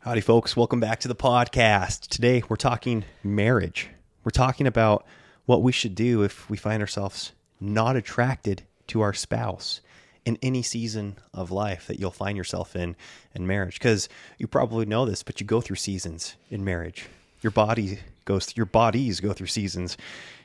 Howdy, folks. Welcome back to the podcast. Today, we're talking marriage. We're talking about what we should do if we find ourselves not attracted to our spouse in any season of life that you'll find yourself in marriage. Because you probably know this, but you go through seasons in marriage. Your bodies go through seasons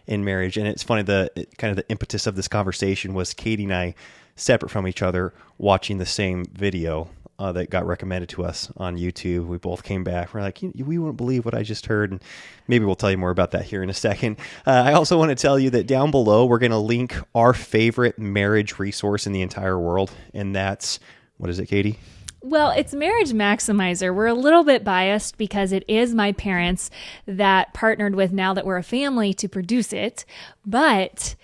in marriage. And it's funny, the impetus of this conversation was Katie and I, separate from each other, watching the same video that got recommended to us on YouTube. We both came back. We're like, we wouldn't believe what I just heard. And maybe we'll tell you more about that here in a second. I also want to tell you that down below, we're going to link our favorite marriage resource in the entire world. And that's, what is it, Katie? Well, it's Marriage Maximizer. We're a little bit biased because it is my parents that partnered with Now That We're a Family to produce it. But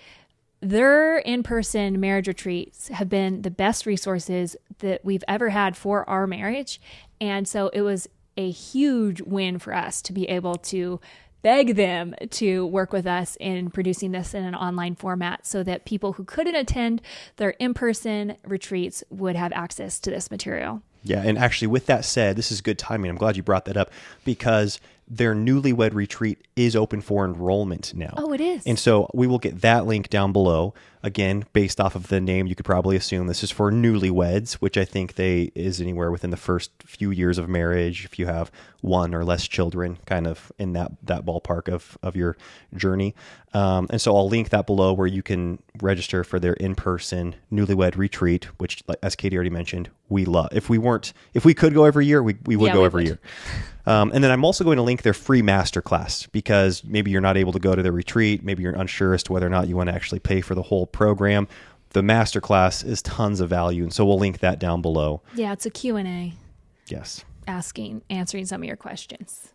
their in-person marriage retreats have been the best resources that we've ever had for our marriage. And so it was a huge win for us to be able to beg them to work with us in producing this in an online format so that people who couldn't attend their in-person retreats would have access to this material. Yeah, and actually with that said, this is good timing. I'm glad you brought that up because their Newlywed retreat is open for enrollment now. Oh, it is. And so we will get that link down below. Again, based off of the name, you could probably assume this is for newlyweds, which I think is anywhere within the first few years of marriage. If you have one or less children, kind of in that ballpark of your journey. And so I'll link that below where you can register for their in-person Newlywed retreat, which, as Katie already mentioned, we love. If we could go every year, we would go every year. And then I'm also going to link their free masterclass because maybe you're not able to go to their retreat. Maybe you're unsure as to whether or not you want to actually pay for the whole program. The masterclass is tons of value. And so we'll link that down below. Yeah, it's a Q&A. Yes. Answering some of your questions.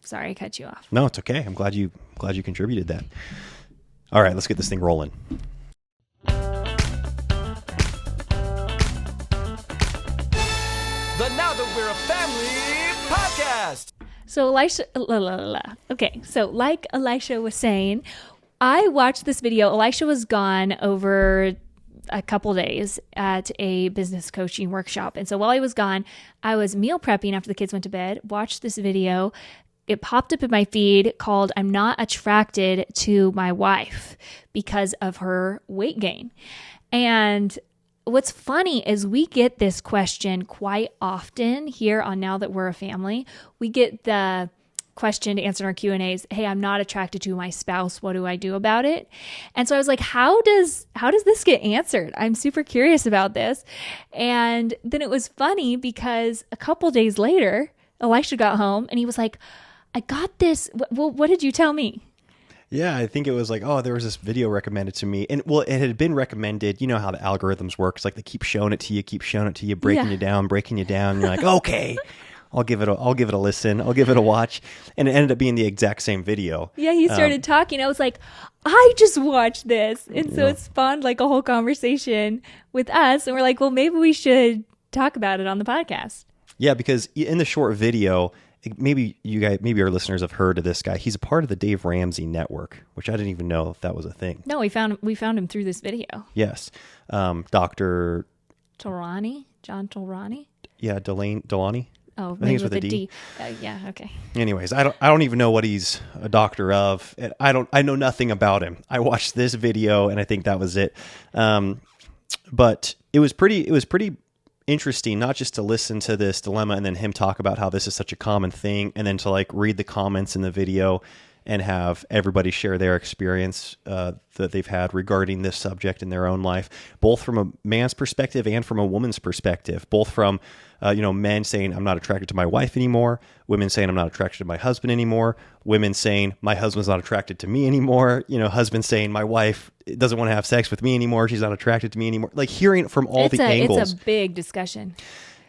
Sorry, I cut you off. No, it's okay. I'm glad you contributed that. All right, let's get this thing rolling. The Now That We're a Family podcast. So like Elisha was saying, I watched this video. Elisha was gone over a couple days at a business coaching workshop. And so while he was gone, I was meal prepping after the kids went to bed, watched this video. It popped up in my feed called I'm Not Attracted to My Wife because of her weight gain. And what's funny is we get this question quite often here on Now That We're a Family. We get the question to answer in our Q&As, hey, I'm not attracted to my spouse. What do I do about it? And so I was like, how does this get answered? I'm super curious about this. And then it was funny because a couple days later, Elisha got home and he was like, I got this. Well, what did you tell me? Yeah, I think it was like, there was this video recommended to me. And well, it had been recommended. You know how the algorithms work. It's like they keep showing it to you, breaking you down. And you're like, okay, I'll give it a listen. I'll give it a watch. And it ended up being the exact same video. Yeah, he started talking. I was like, I just watched this. And so it spawned like a whole conversation with us. And we're like, well, maybe we should talk about it on the podcast. Yeah, because in the short video, maybe our listeners have heard of this guy. He's a part of the Dave Ramsey network, which I didn't even know if that was a thing. No, we found him through this video. Yes. Dr. John Tolrani? Yeah, Delaney. Oh, I think it's with a D. Yeah, okay. Anyways, I don't even know what he's a doctor of. I know nothing about him. I watched this video and I think that was it. But it was pretty interesting, not just to listen to this dilemma and then him talk about how this is such a common thing, and then to like read the comments in the video and have everybody share their experience that they've had regarding this subject in their own life, both from a man's perspective and from a woman's perspective, both from men saying, I'm not attracted to my wife anymore, women saying, I'm not attracted to my husband anymore, women saying, my husband's not attracted to me anymore, husband saying, my wife doesn't want to have sex with me anymore, she's not attracted to me anymore. Like hearing it from all the angles. It's a big discussion.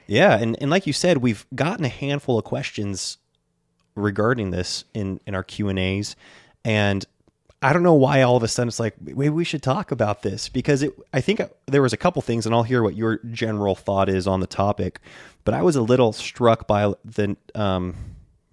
Yeah, and like you said, we've gotten a handful of questions regarding this in our Q&As, and I don't know why all of a sudden it's like, maybe we should talk about this, because I think there was a couple things, and I'll hear what your general thought is on the topic, but I was a little struck by the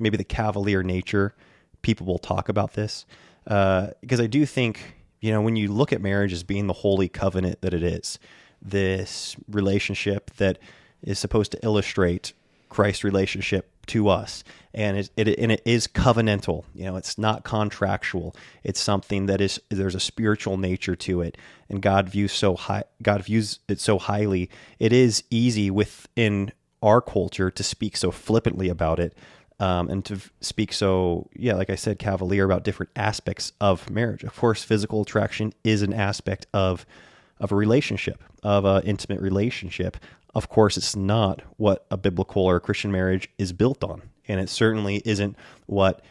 maybe the cavalier nature people will talk about this, because I do think, when you look at marriage as being the holy covenant that it is, this relationship that is supposed to illustrate Christ's relationship to us. And it is covenantal. It's not contractual. It's something that there's a spiritual nature to it, and God views it so highly. It is easy within our culture to speak so flippantly about it, and to speak so, like I said, cavalier about different aspects of marriage. Of course, physical attraction is an aspect of a relationship, of an intimate relationship. Of course, it's not what a biblical or a Christian marriage is built on. And it certainly isn't what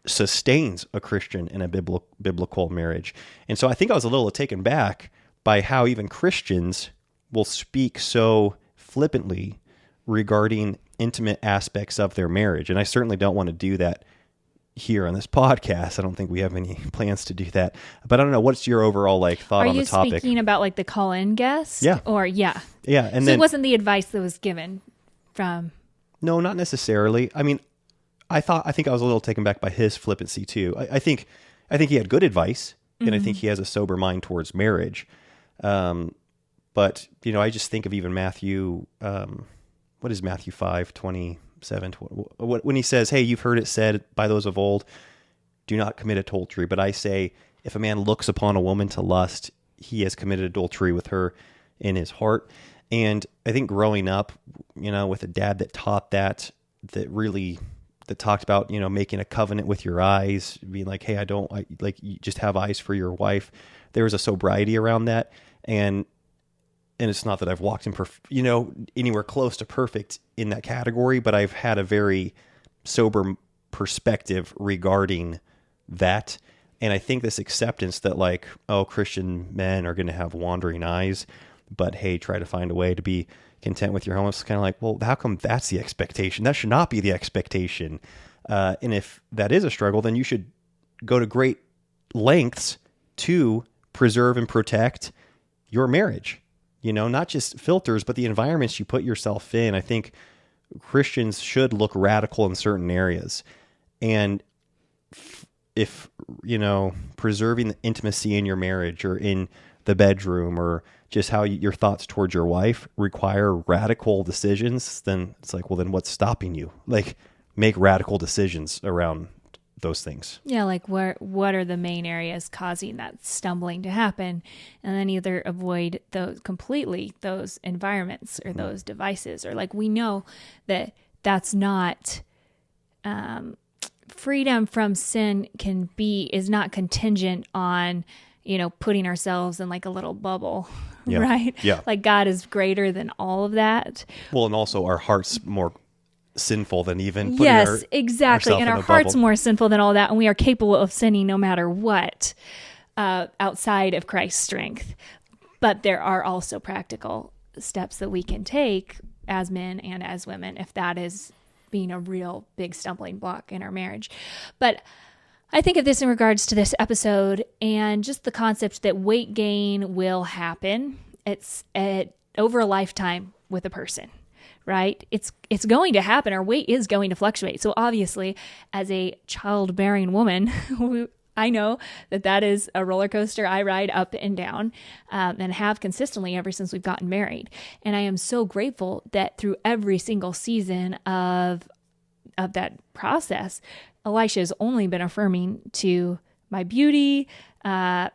sustains a Christian in a biblical marriage. And so I think I was a little taken back by how even Christians will speak so flippantly regarding intimate aspects of their marriage. And I certainly don't want to do that here on this podcast. I don't think we have any plans to do that. But I don't know, what's your overall thought on the topic? Are you speaking about the call-in guest? Yeah. Or Yeah. And so then, it wasn't the advice that was given from... No, not necessarily. I mean, I think I was a little taken back by his flippancy too. I think he had good advice, and I think he has a sober mind towards marriage. But I just think of even Matthew. What is Matthew 5:27? When he says, "Hey, you've heard it said by those of old, do not commit adultery. But I say, if a man looks upon a woman to lust, he has committed adultery with her in his heart." And I think growing up, with a dad that taught that talked about, making a covenant with your eyes, being like, hey, you just have eyes for your wife. There was a sobriety around that. And it's not that I've walked in, anywhere close to perfect in that category, but I've had a very sober perspective regarding that. And I think this acceptance that Christian men are going to have wandering eyes, but hey, try to find a way to be content with your home. It's kind of like, well, how come that's the expectation? That should not be the expectation. And if that is a struggle, then you should go to great lengths to preserve and protect your marriage. Not just filters, but the environments you put yourself in. I think Christians should look radical in certain areas. And if preserving the intimacy in your marriage or in the bedroom, or just how your thoughts towards your wife require radical decisions, then it's like, well, then what's stopping you? Make radical decisions around those things. Yeah, what are the main areas causing that stumbling to happen? And then either avoid those environments or those devices, or we know that that's not freedom from sin is not contingent on putting ourselves in a little bubble, yeah. right? Yeah. God is greater than all of that. Well, and also our heart's more sinful than even putting yes, exactly. And our heart's bubble. more sinful than all that. And we are capable of sinning no matter what, outside of Christ's strength. But there are also practical steps that we can take as men and as women if that is being a real big stumbling block in our marriage. But I think of this in regards to this episode and just the concept that weight gain will happen. It's over a lifetime with a person, right? It's going to happen. Our weight is going to fluctuate. So obviously, as a childbearing woman, I know that is a roller coaster I ride up and down, and have consistently ever since we've gotten married. And I am so grateful that through every single season of that process, Elisha has only been affirming to my beauty,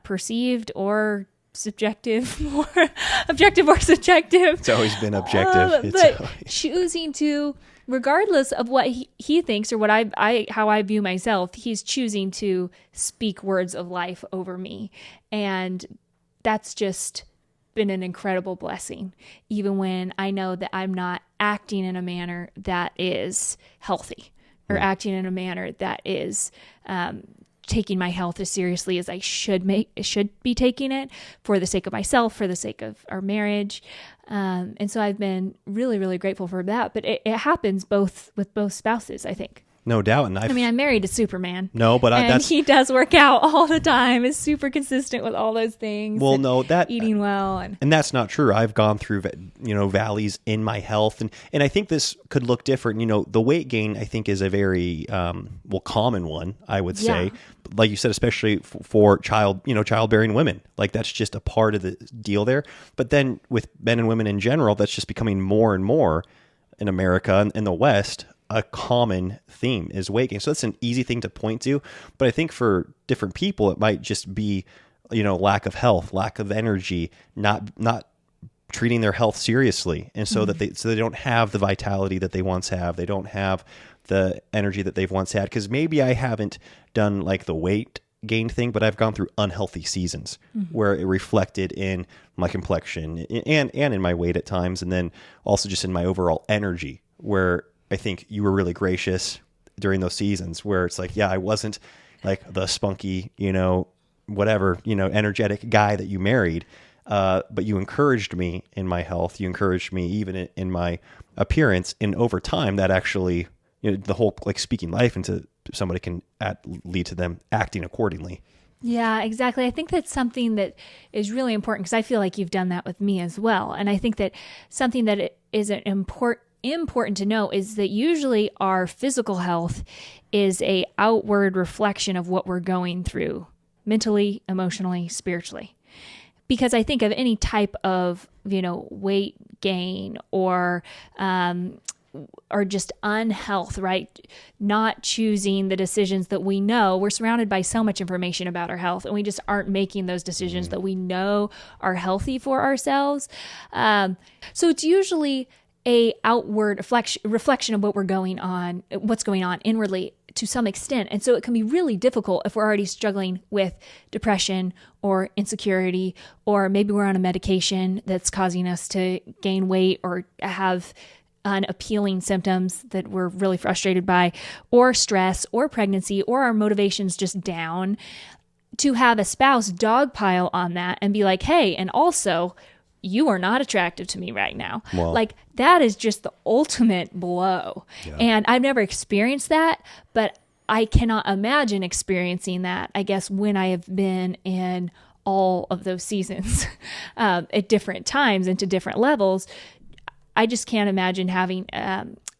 perceived or subjective, or objective or subjective. It's always been objective. But choosing to, regardless of what he thinks or what how I view myself, he's choosing to speak words of life over me. And that's just been an incredible blessing, even when I know that I'm not acting in a manner that is healthy, or acting in a manner that is taking my health as seriously as I should be taking it, for the sake of myself, for the sake of our marriage. And so I've been really, really grateful for that. But it happens with both spouses, I think. No doubt. And I'm married to Superman. No, but he does work out all the time. Is super consistent with all those things. Well, no, eating well, and that's not true. I've gone through valleys in my health, and I think this could look different. The weight gain, I think, is a very common one, I would say. Like you said, especially for childbearing women, that's just a part of the deal there. But then with men and women in general, that's just becoming more and more in America and in the West, a common theme is weight gain. So that's an easy thing to point to. But I think for different people, it might just be, lack of health, lack of energy, not treating their health seriously. And so that they don't have the vitality that they once have. They don't have the energy that they've once had. Because maybe I haven't done like the weight gain thing, but I've gone through unhealthy seasons where it reflected in my complexion and in my weight at times. And then also just in my overall energy, where I think you were really gracious during those seasons where it's like, yeah, I wasn't like the spunky, energetic guy that you married. But you encouraged me in my health. You encouraged me even in my appearance. And over time, that actually, the whole like speaking life into somebody can lead to them acting accordingly. Yeah, exactly. I think that's something that is really important because I feel like you've done that with me as well. And I think that something that is important to know is that usually our physical health is a outward reflection of what we're going through mentally, emotionally, spiritually. Because I think of any type of, weight gain or just unhealth, right? Not choosing the decisions that we know. We're surrounded by so much information about our health, and we just aren't making those decisions that we know are healthy for ourselves. So it's usually a outward reflection of what's going on inwardly to some extent. And so it can be really difficult if we're already struggling with depression or insecurity, or maybe we're on a medication that's causing us to gain weight or have unappealing symptoms that we're really frustrated by, or stress or pregnancy, or our motivation's just down. To have a spouse dogpile on that and be like, hey, and also, you are not attractive to me right now. Well, like that is just the ultimate blow. Yeah. And I've never experienced that, but I cannot imagine experiencing that, I guess, when I have been in all of those seasons at different times and to different levels. I just can't imagine having,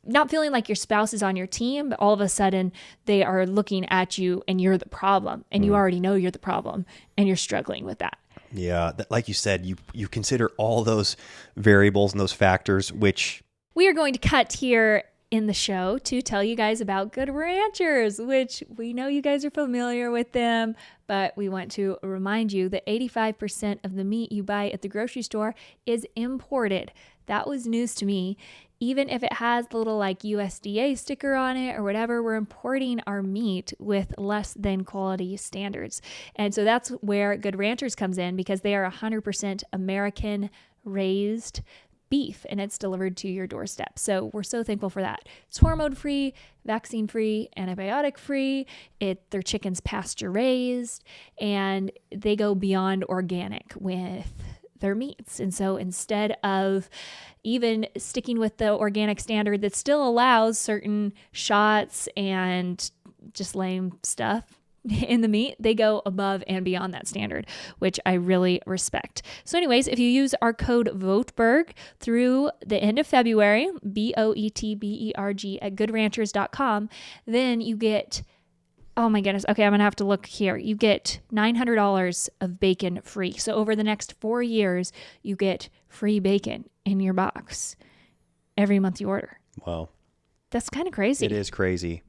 not feeling like your spouse is on your team, but all of a sudden they are looking at you and you're the problem, and you already know you're the problem and you're struggling with that. Yeah, like you said, you consider all those variables and those factors, which... We are going to cut here in the show to tell you guys about Good Ranchers, which we know you guys are familiar with them, but we want to remind you that 85% of the meat you buy at the grocery store is imported. That was news to me. Even if it has the little like USDA sticker on it or whatever, we're importing our meat with less than quality standards. And so that's where Good Ranchers comes in, because they are 100% American raised beef, and it's delivered to your doorstep. So we're so thankful for that. It's hormone free, vaccine free, antibiotic free. Their chicken's pasture raised, and they go beyond organic with their meats. And so instead of even sticking with the organic standard that still allows certain shots and just lame stuff in the meat, they go above and beyond that standard, which I really respect. So anyways, if you use our code VOTEBERG through the end of February, BOETBERG at goodranchers.com, then you get, oh my goodness, okay, I'm going to have to look here. You get $900 of bacon free. So over the next 4 years, you get free bacon in your box every month you order. Wow. That's kind of crazy. It is crazy.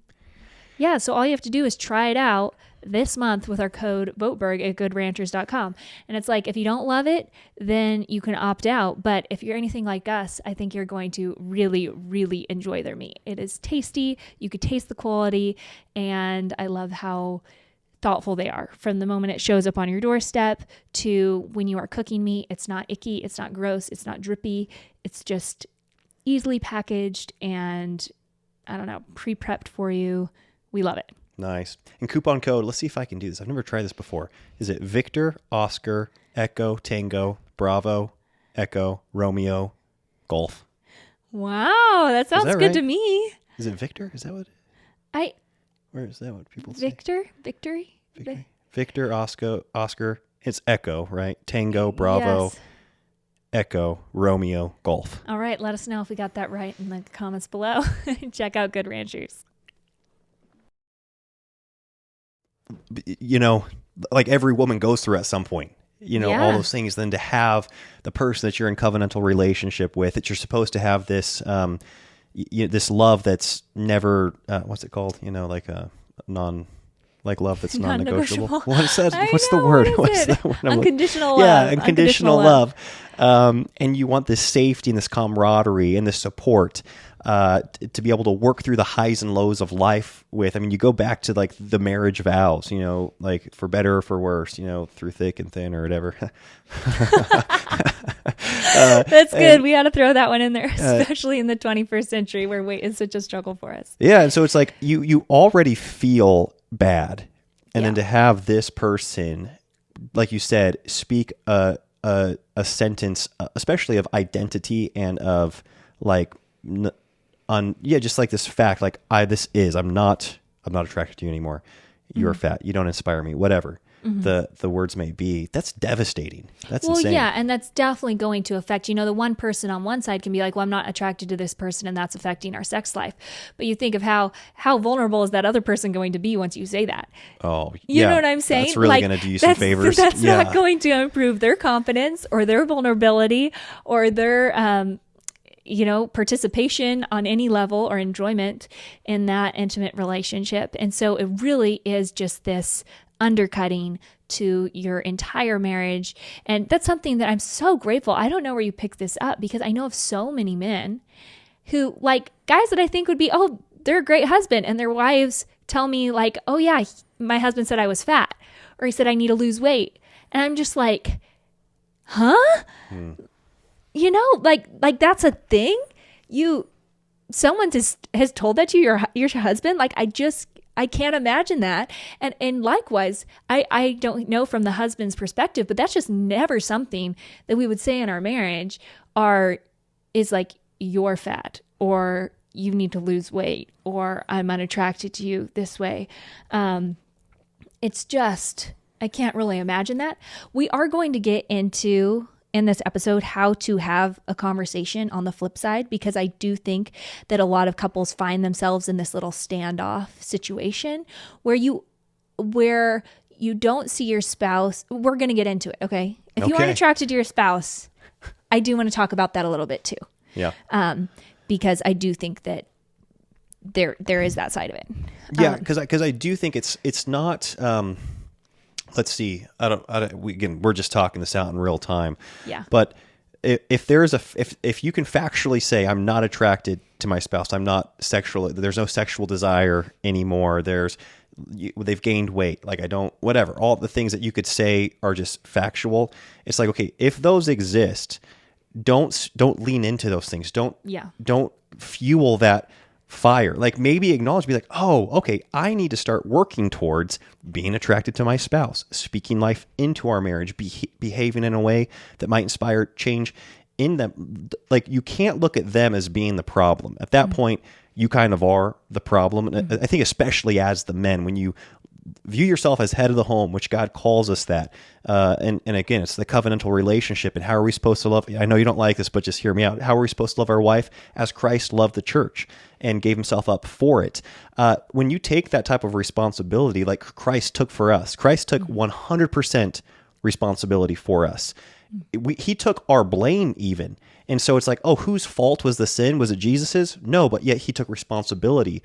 Yeah, so all you have to do is try it out this month with our code VOTEBERG at goodranchers.com. And it's like, if you don't love it, then you can opt out. But if you're anything like us, I think you're going to really, really enjoy their meat. It is tasty. You could taste the quality. And I love how thoughtful they are. From the moment it shows up on your doorstep to when you are cooking meat, it's not icky, it's not gross, it's not drippy. It's just easily packaged and, I don't know, pre-prepped for you. We love it. Nice. And coupon code, let's see if I can do this. I've never tried this before. Is it Victor, Oscar, Echo, Tango, Bravo, Echo, Romeo, Golf? Wow, that sounds good right? to me. Is it Victor? Is that what? Where is that what people say? Victory? Victor, Oscar. It's Echo, right? Tango, Bravo, Yes. Echo, Romeo, Golf. All right, let us know if we got that right in the comments below. Check out Good Ranchers. Like every woman goes through at some point, Yeah. all those things. Then to have the person that you're in covenantal relationship with, that you're supposed to have this, this love that's never, what's it called? Like a love that's non-negotiable. What's that? What's the word? What's that word? Unconditional love. Yeah, unconditional love. And you want this safety and this camaraderie and this support to be able to work through the highs and lows of life with. I mean, you go back to like the marriage vows, like for better or for worse, through thick and thin or whatever. That's good. We got to throw that one in there, especially in the 21st century where weight is such a struggle for us. Yeah. And so it's like you already feel bad. And then to have this person, like you said, speak a sentence, especially of identity and of like, just like this fact, like I'm not attracted to you anymore. You're fat. You don't inspire me, whatever the words may be. That's devastating. That's insane. Yeah. And that's definitely going to affect, the one person on one side can be like, well, I'm not attracted to this person and that's affecting our sex life. But you think of how vulnerable is that other person going to be once you say that? Oh, you know what I'm saying? That's really going to do you some favors. That's not going to improve their confidence or their vulnerability or their, participation on any level or enjoyment in that intimate relationship. And so it really is just this undercutting to your entire marriage. And that's something that I'm so grateful. I don't know where you picked this up because I know of so many men who like guys that I think would be, oh, they're a great husband. And their wives tell me like, oh yeah, my husband said I was fat or he said I need to lose weight. And I'm just like, huh? Like that's a thing. Someone has told that to your husband. Like I can't imagine that. And likewise, I don't know from the husband's perspective, but that's just never something that we would say in our marriage is like, you're fat or you need to lose weight or I'm unattracted to you this way. It's just, I can't really imagine that. We are going to get into in this episode how to have a conversation on the flip side, because I do think that a lot of couples find themselves in this little standoff situation where you don't see your spouse. We're going to get into it. Okay. If you aren't attracted to your spouse, I do want to talk about that a little bit too. Yeah. Because I do think that there is that side of it. Yeah. Cause I do think it's not, let's see. We're just talking this out in real time. Yeah. But if you can factually say I'm not attracted to my spouse, I'm not sexual. There's no sexual desire anymore. They've gained weight. Like I don't. Whatever. All the things that you could say are just factual. It's like, okay, if those exist, don't lean into those things. Don't fuel that fire. Like maybe acknowledge, be like, oh, okay, I need to start working towards being attracted to my spouse, speaking life into our marriage, behaving in a way that might inspire change in them. Like you can't look at them as being the problem. At that point, you kind of are the problem. And I think especially as the men, when you view yourself as head of the home, which God calls us that. And again, it's the covenantal relationship. And how are we supposed to love? I know you don't like this, but just hear me out. How are we supposed to love our wife as Christ loved the church and gave himself up for it? When you take that type of responsibility, like Christ took for us, Christ took 100% responsibility for us. He took our blame even. And so it's like, oh, whose fault was the sin? Was it Jesus's? No, but yet he took responsibility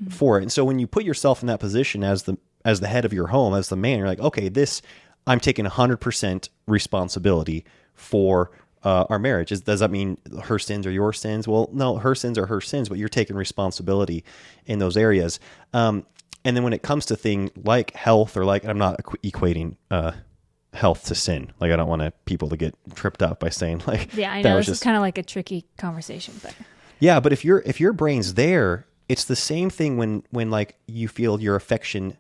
for it. And so when you put yourself in that position as the head of your home, as the man, you're like, okay, I'm taking 100% responsibility for our marriage. Does that mean her sins are your sins? Well, no, her sins are her sins, but you're taking responsibility in those areas. And then when it comes to things like health or like, I'm not equating health to sin. Like I don't want people to get tripped up by saying like, yeah, I know this is kind of like a tricky conversation, but yeah, but if your brain's there, it's the same thing when like you feel your affection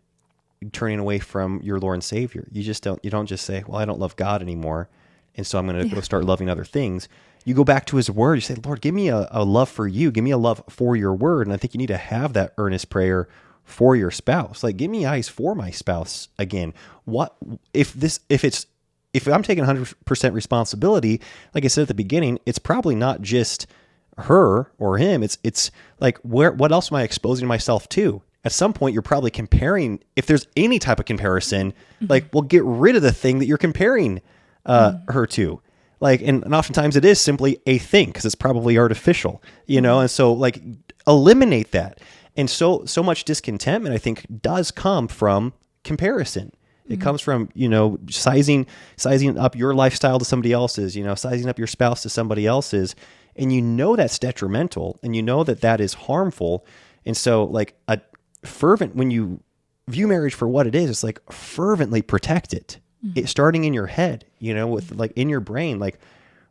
turning away from your Lord and Savior. You don't just say, well, I don't love God anymore, and so I'm going to go start loving other things. You go back to his word. You say, Lord, give me a love for you. Give me a love for your word. And I think you need to have that earnest prayer for your spouse. Like, give me eyes for my spouse again. What if I'm taking 100% responsibility, like I said at the beginning, it's probably not just her or him. It's like, what else am I exposing myself to? At some point, you're probably comparing. If there's any type of comparison, like, well, get rid of the thing that you're comparing her to. Like, and oftentimes it is simply a thing because it's probably artificial, and so like eliminate that. And so much discontentment, I think, does come from comparison. It comes from, sizing up your lifestyle to somebody else's, sizing up your spouse to somebody else's. And that's detrimental, and that is harmful. And so like when you view marriage for what it is, it's like fervently protect it. It's starting in your head, with like in your brain. Like,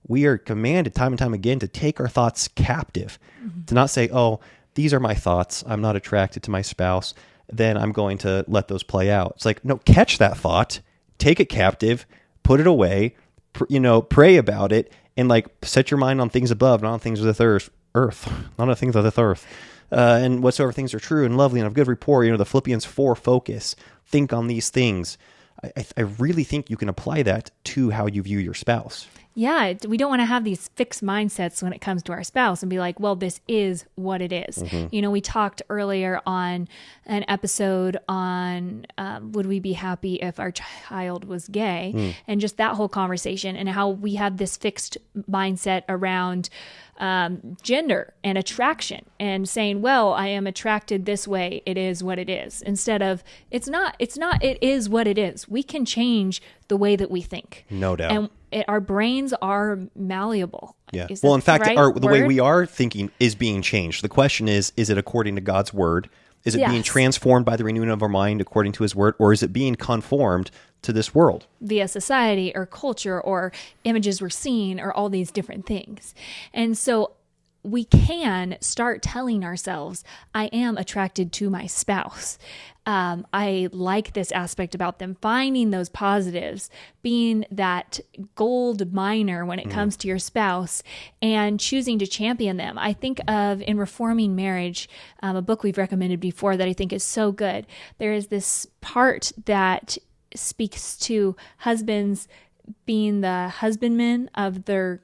we are commanded time and time again to take our thoughts captive, to not say, oh, these are my thoughts, I'm not attracted to my spouse, then I'm going to let those play out. It's like, no, catch that thought, take it captive, put it away, pray about it, and like set your mind on things above, not on things of the earth, not on things of the earth. And whatsoever things are true and lovely and of good report, the Philippians 4 focus, think on these things. I really think you can apply that to how you view your spouse. Yeah, we don't want to have these fixed mindsets when it comes to our spouse and be like, well, this is what it is. We talked earlier on an episode on would we be happy if our child was gay, and just that whole conversation and how we have this fixed mindset around gender and attraction and saying, well, I am attracted this way. It is what it is. Instead of, it is what it is. We can change the way that we think. No doubt. And our brains are malleable. Yeah. Is Well, that in fact, the the way we are thinking is being changed. The question is it according to God's word? Is it being transformed by the renewing of our mind according to his word? Or is it being conformed to this world? Via society or culture or images we're seeing or all these different things. And so we can start telling ourselves, I am attracted to my spouse. I like this aspect about them, finding those positives, being that gold miner when it comes to your spouse and choosing to champion them. I think of in Reforming Marriage, a book we've recommended before that I think is so good. There is this part that speaks to husbands being the husbandmen of their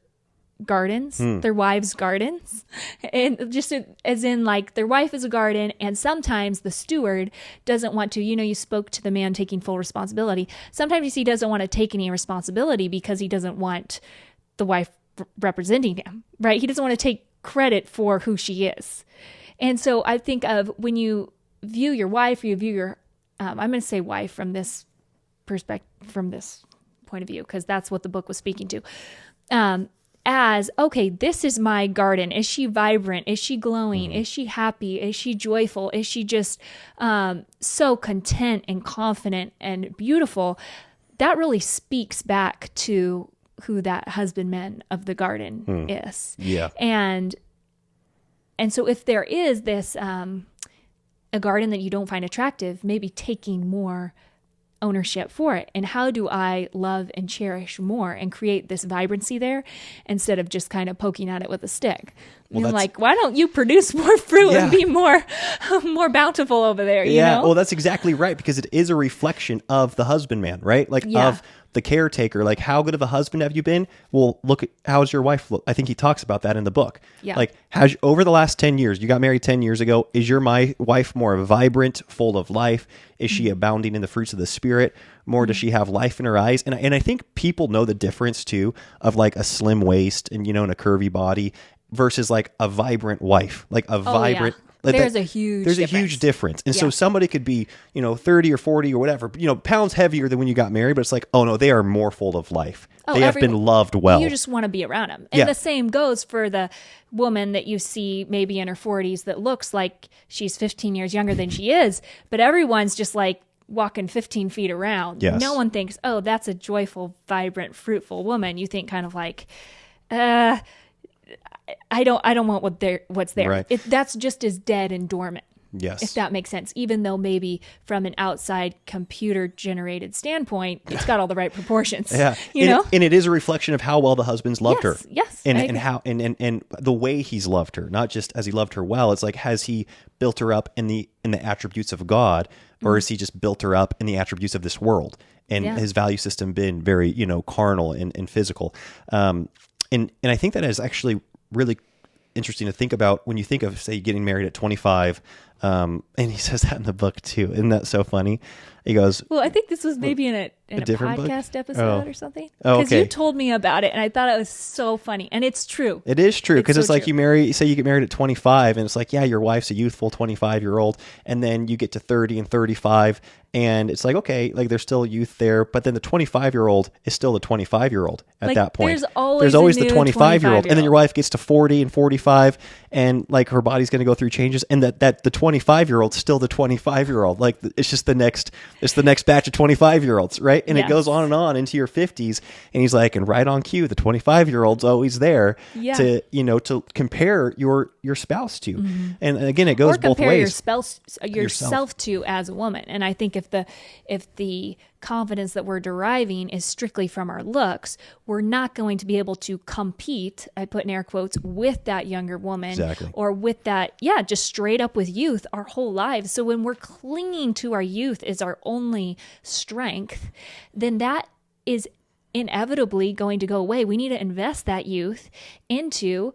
gardens, their wives' gardens, and just as in like their wife is a garden, and sometimes the steward doesn't want to, you spoke to the man taking full responsibility. Sometimes he doesn't want to take any responsibility because he doesn't want the wife representing him, right? He doesn't want to take credit for who she is. And so I think of when you view your wife, or you view your, I'm going to say wife from this perspective, from this point of view, because that's what the book was speaking to. As, okay, this is my garden. Is she vibrant? Is she glowing? Is she happy? Is she joyful? Is she just so content and confident and beautiful? That really speaks back to who that husbandman of the garden is. Yeah. And so if there is this, a garden that you don't find attractive, maybe taking more ownership for it. And how do I love and cherish more and create this vibrancy there instead of just kind of poking at it with a stick? Well, like, why don't you produce more fruit and be more bountiful over there? You know? Well, that's exactly right, because it is a reflection of the husbandman, right? Like of the caretaker. Like, how good of a husband have you been? Well, look at how's your wife look. I think he talks about that in the book. Yeah. Like, over the last 10 years, you got married 10 years ago. Is your wife more vibrant, full of life? Is she abounding in the fruits of the Spirit? More, does she have life in her eyes? And I think people know the difference too of like a slim waist and and a curvy body versus like a vibrant wife, like a vibrant. Like there's a huge difference. And so somebody could be, 30 or 40 or whatever, pounds heavier than when you got married, but it's like, oh no, they are more full of life. They have been loved well. You just want to be around them. And the same goes for the woman that you see maybe in her 40s that looks like she's 15 years younger than she is, but everyone's just like walking 15 feet around. Yes. No one thinks, oh, that's a joyful, vibrant, fruitful woman. You think kind of like, I don't want what's there. Right. That's just as dead and dormant. Yes. If that makes sense. Even though maybe from an outside computer generated standpoint, it's got all the right proportions. Yeah. And it is a reflection of how well the husband's loved her. Yes. And how and the way he's loved her, not just as he loved her well. It's like, has he built her up in the attributes of God, or has he just built her up in the attributes of this world? And his value system been very, carnal and physical. And I think that is actually really interesting to think about when you think of, say, getting married at 25. And he says that in the book too. Isn't that so funny? He goes, Well, I think this was maybe in a different book? podcast episode Oh. or something. Oh, Because okay. you told me about it, and I thought it was so funny. And it's true. it is true, because so it's like true. you say you get married at 25, and it's like, yeah, your wife's a youthful 25-year-old, and then you get to 30 and 35, and it's like, okay, like there's still youth there, but then the 25-year-old is still the 25-year-old at Like, that point. there's always a the new 25-year-old, and then 25-year-old. your wife gets to 40 and 45, and like her body's going to go through changes, and that the 25-year-old's still the 25-year-old. Like it's just the next batch of 25-year-olds, right? And it Yes. goes on and on into your 50s, and he's like, and right on cue, the 25-year-old's always there Yeah. to compare your spouse to. And again, it goes Or both compare ways. yourself to as a woman. And I think if the confidence that we're deriving is strictly from our looks, we're not going to be able to compete, I put in air quotes, with that younger woman. Exactly. Or with that, just straight up with youth our whole lives. So when we're clinging to our youth as our only strength, then that is inevitably going to go away. We need to invest that youth into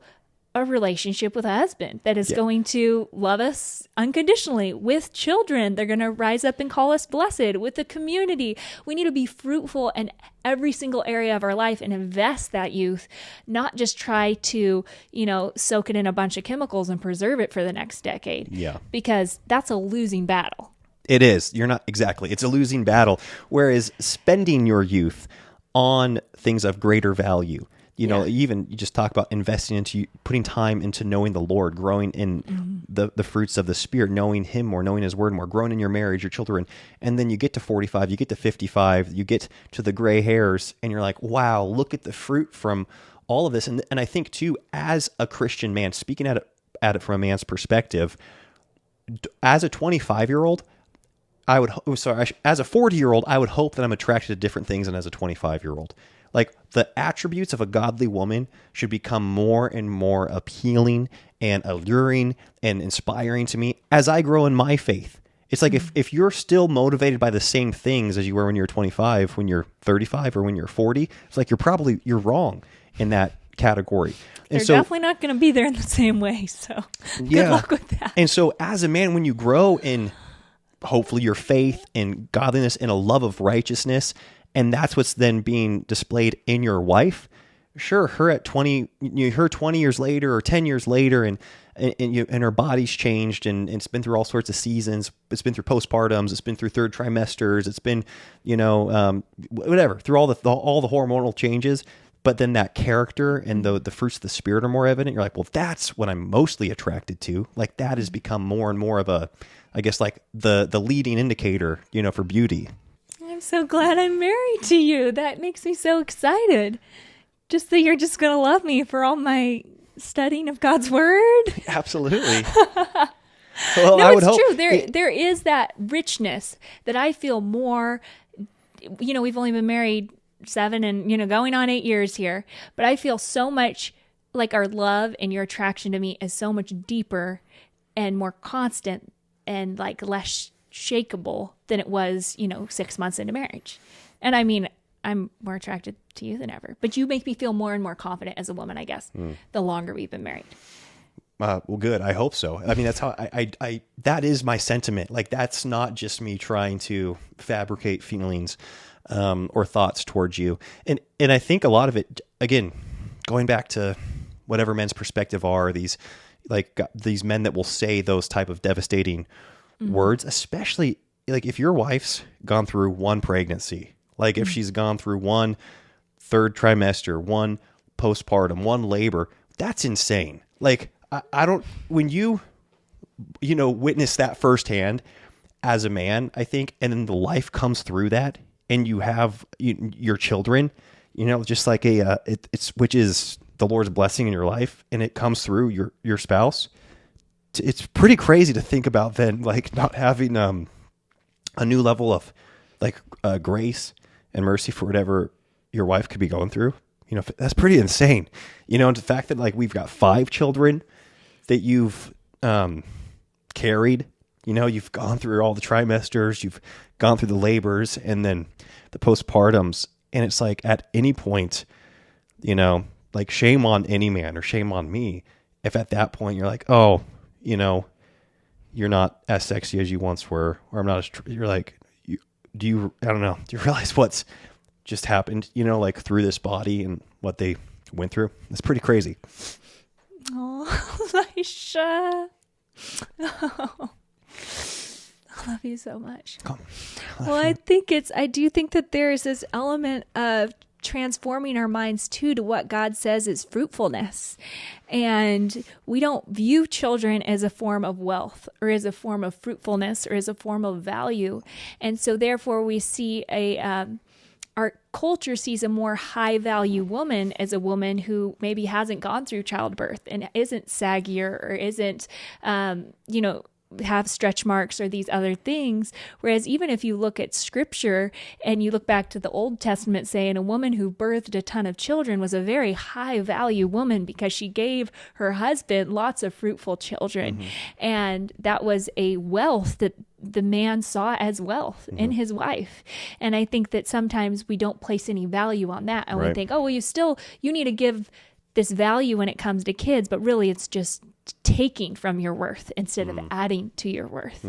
a relationship with a husband that is going to love us unconditionally, with children. They're going to rise up and call us blessed, with the community. We need to be fruitful in every single area of our life and invest that youth, not just try to, soak it in a bunch of chemicals and preserve it for the next decade. Yeah. Because that's a losing battle. It is. You're not exactly. It's a losing battle. Whereas spending your youth on things of greater value, you just talk about investing into putting time into knowing the Lord, growing in the fruits of the Spirit, knowing Him more, knowing His Word more, growing in your marriage, your children. And then you get to 45, you get to 55, you get to the gray hairs, and you're like, wow, look at the fruit from all of this. And I think too, as a Christian man, speaking at it from a man's perspective, as a 25-year-old, as a 40-year-old, I would hope that I'm attracted to different things than as a 25-year-old. Like the attributes of a godly woman should become more and more appealing and alluring and inspiring to me as I grow in my faith. It's like if you're still motivated by the same things as you were when you're 25, when you're 35, or when you're 40, it's like you're wrong in that category. And They're definitely not going to be there in the same way. So good luck with that. And so as a man, when you grow in hopefully your faith and godliness and a love of righteousness, and that's what's then being displayed in your wife. Sure, her at 20, her 20 years later or 10 years later, and her body's changed, and it's been through all sorts of seasons. It's been through postpartums. It's been through third trimesters. It's been, whatever, through all the hormonal changes. But then that character and the fruits of the Spirit are more evident. You're like, well, that's what I'm mostly attracted to. Like that has become more and more of a, I guess, like the leading indicator, for beauty. I'm so glad I'm married to you. That makes me so excited. Just that you're just going to love me for all my studying of God's word. Absolutely. Well, No, I would it's hope true. There is that richness that I feel more, we've only been married 7 and, going on 8 years here, but I feel so much like our love and your attraction to me is so much deeper and more constant and like less shakeable than it was, 6 months into marriage. And I mean, I'm more attracted to you than ever, but you make me feel more and more confident as a woman, I guess, the longer we've been married. well, good. I hope so. I mean, that's how I that is my sentiment. Like, that's not just me trying to fabricate feelings or thoughts towards you. And I think a lot of it, again, going back to whatever men's perspective are, these men that will say those type of devastating words, especially like if your wife's gone through one pregnancy, like if she's gone through one third trimester, one postpartum, one labor, that's insane. Like I don't, when you witness that firsthand as a man, I think, and then the life comes through that, and you have your children, just like it's which is the Lord's blessing in your life, and it comes through your spouse. It's pretty crazy to think about then, like not having a new level of like grace and mercy for whatever your wife could be going through. That's pretty insane. And the fact that like we've got 5 children that you've carried, you've gone through all the trimesters, you've gone through the labors, and then the postpartums, and it's like at any point, like shame on any man or shame on me if at that point you're like, oh, you're not as sexy as you once were, or I'm not as, you're like, I don't know, do you realize what's just happened, like through this body and what they went through? It's pretty crazy. Oh, Elisha. Oh, I love you so much. Well, I do think that there is this element of transforming our minds to what God says is fruitfulness. And we don't view children as a form of wealth or as a form of fruitfulness or as a form of value. And so therefore we see our culture sees a more high value woman as a woman who maybe hasn't gone through childbirth and isn't saggier or isn't, have stretch marks or these other things. Whereas even if you look at scripture and you look back to the Old Testament saying a woman who birthed a ton of children was a very high value woman because she gave her husband lots of fruitful children. And that was a wealth that the man saw as wealth in his wife. And I think that sometimes we don't place any value on that. And we think, oh, well, you need to give this value when it comes to kids, but really it's just taking from your worth instead of adding to your worth.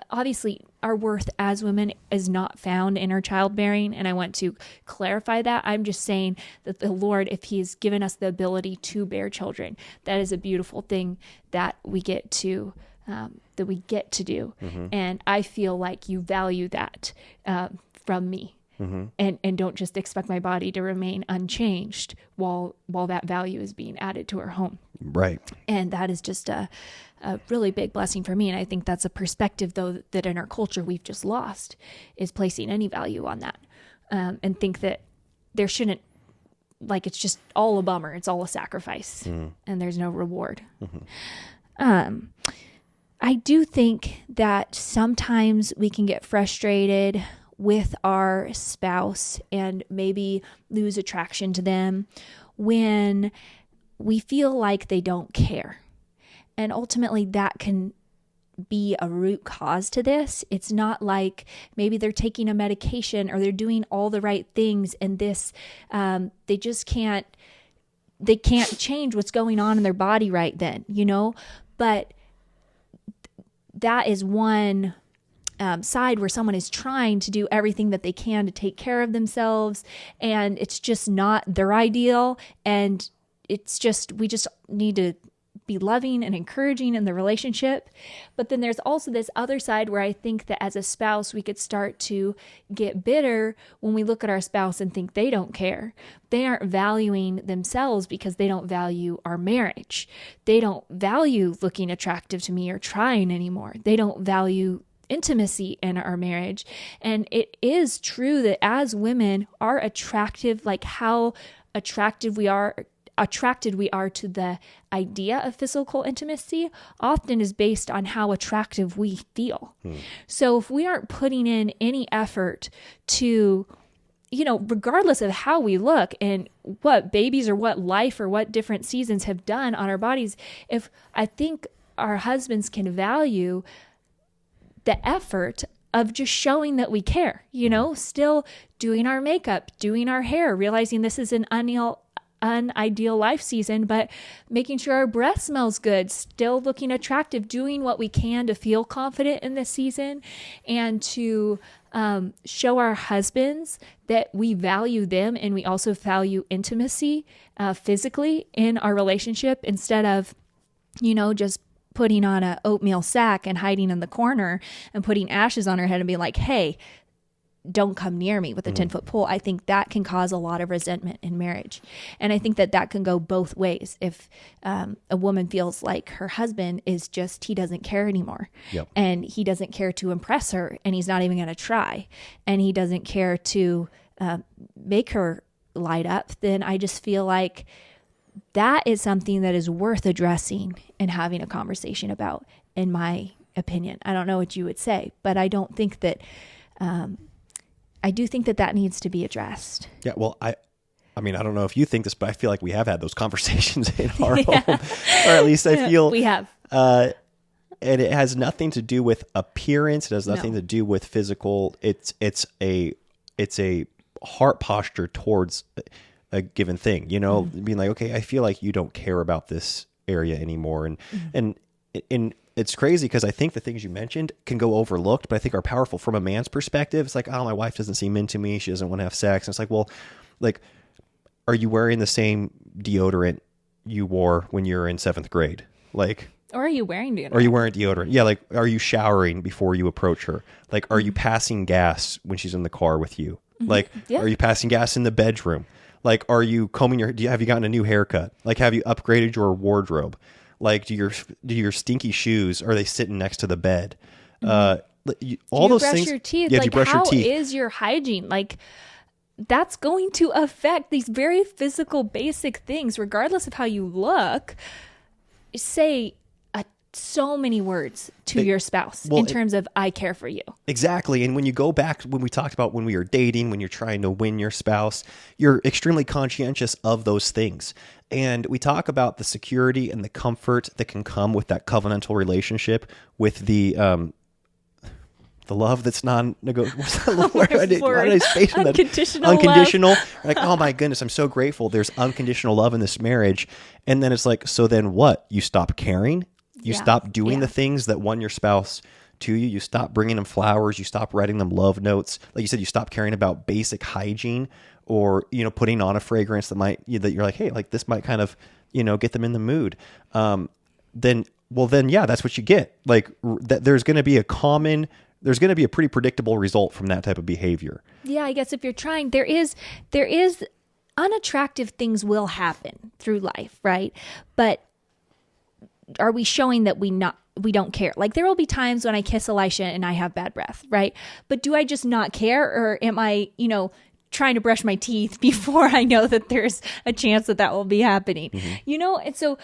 Obviously, our worth as women is not found in our childbearing, and I want to clarify that. I'm just saying that the Lord, if He's given us the ability to bear children, that is a beautiful thing that we get to do. And I feel like you value that from me. And don't just expect my body to remain unchanged while that value is being added to our home. Right. And that is just a really big blessing for me. And I think that's a perspective, though, that in our culture we've just lost, is placing any value on that. And think that there shouldn't, like, it's just all a bummer. It's all a sacrifice and there's no reward. I do think that sometimes we can get frustrated with our spouse and maybe lose attraction to them when we feel like they don't care. And ultimately that can be a root cause to this. It's not like maybe they're taking a medication or they're doing all the right things and this, they can't change what's going on in their body right then, but that is one side where someone is trying to do everything that they can to take care of themselves, and it's just not their ideal. And we just need to be loving and encouraging in the relationship. But then there's also this other side where I think that as a spouse, we could start to get bitter when we look at our spouse and think they don't care. They aren't valuing themselves because they don't value our marriage. They don't value looking attractive to me or trying anymore. They don't value intimacy in our marriage. And it is true that as women, our attractive, like how attracted we are to the idea of physical intimacy often is based on how attractive we feel. So if we aren't putting in any effort to, regardless of how we look and what babies or what life or what different seasons have done on our bodies, if I think our husbands can value the effort of just showing that we care, still doing our makeup, doing our hair, realizing this is an unideal life season, but making sure our breath smells good, still looking attractive, doing what we can to feel confident in this season and to show our husbands that we value them and we also value intimacy physically in our relationship instead of, just putting on a oatmeal sack and hiding in the corner and putting ashes on her head and being like, hey, don't come near me with a 10-foot pole. I think that can cause a lot of resentment in marriage. And I think that can go both ways. If a woman feels like her husband is just, he doesn't care anymore. Yep. And he doesn't care to impress her and he's not even going to try. And he doesn't care to make her light up, then I just feel like that is something that is worth addressing and having a conversation about, in my opinion. I don't know what you would say, but I don't think that, I do think that needs to be addressed. Yeah. Well, I don't know if you think this, but I feel like we have had those conversations in our home, or at least I feel we have. And it has nothing to do with appearance. It has nothing to do with physical. It's a heart posture towards a given thing, being like, okay, I feel like you don't care about this area anymore. And it's crazy because I think the things you mentioned can go overlooked, but I think are powerful from a man's perspective. It's like, oh, my wife doesn't seem into me. She doesn't want to have sex. And it's like, well, like, are you wearing the same deodorant you wore when you were in 7th grade? Like, or are you wearing deodorant? Are you wearing deodorant? Yeah. Like, are you showering before you approach her? Like, are you passing gas when she's in the car with you? Like, are you passing gas in the bedroom? Like, are you combing have you gotten a new haircut? Like, have you upgraded your wardrobe? Like, do your stinky shoes, are they sitting next to the bed? All those brush things. Your teeth? Yeah, like, do you brush your teeth? How is your hygiene? Like, that's going to affect these very physical, basic things, regardless of how you look. Say so many words to your spouse in terms of, I care for you. Exactly. And when you go back, when we talked about when we were dating, when you're trying to win your spouse, you're extremely conscientious of those things. And we talk about the security and the comfort that can come with that covenantal relationship, with the love that's non-negotiable. What's that word? Why did I space on that? Unconditional. Like, oh my goodness, I'm so grateful. There's unconditional love in this marriage. And then it's like, so then what? You stop caring? You stop doing the things that won your spouse to you. You stop bringing them flowers. You stop writing them love notes. Like you said, you stop caring about basic hygiene, or, putting on a fragrance that you're like, hey, like this might kind of, get them in the mood. Then that's what you get. Like there's going to be a pretty predictable result from that type of behavior. Yeah. I guess if you're trying, there is unattractive things will happen through life, right? But are we showing that we don't care? Like, there will be times when I kiss Elisha and I have bad breath, right? But do I just not care, or am I, trying to brush my teeth before I know that there's a chance that will be happening? And so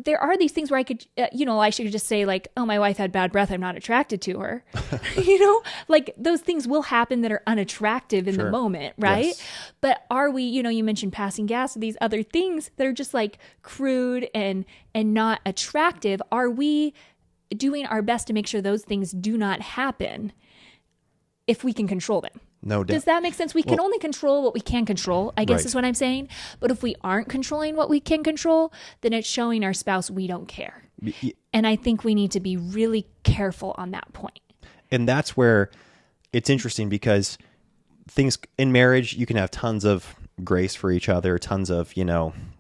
there are these things where I could, Elisha could just say like, oh, my wife had bad breath, I'm not attracted to her. Like those things will happen that are unattractive in the moment, right? Yes. But are we, you mentioned passing gas, these other things that are just like crude and not attractive. Are we doing our best to make sure those things do not happen if we can control them? No doubt. Does that make sense? We can only control what we can control, I guess is what I'm saying. But if we aren't controlling what we can control, then it's showing our spouse we don't care. And I think we need to be really careful on that point. And that's where it's interesting, because things in marriage, you can have tons of grace for each other, tons of,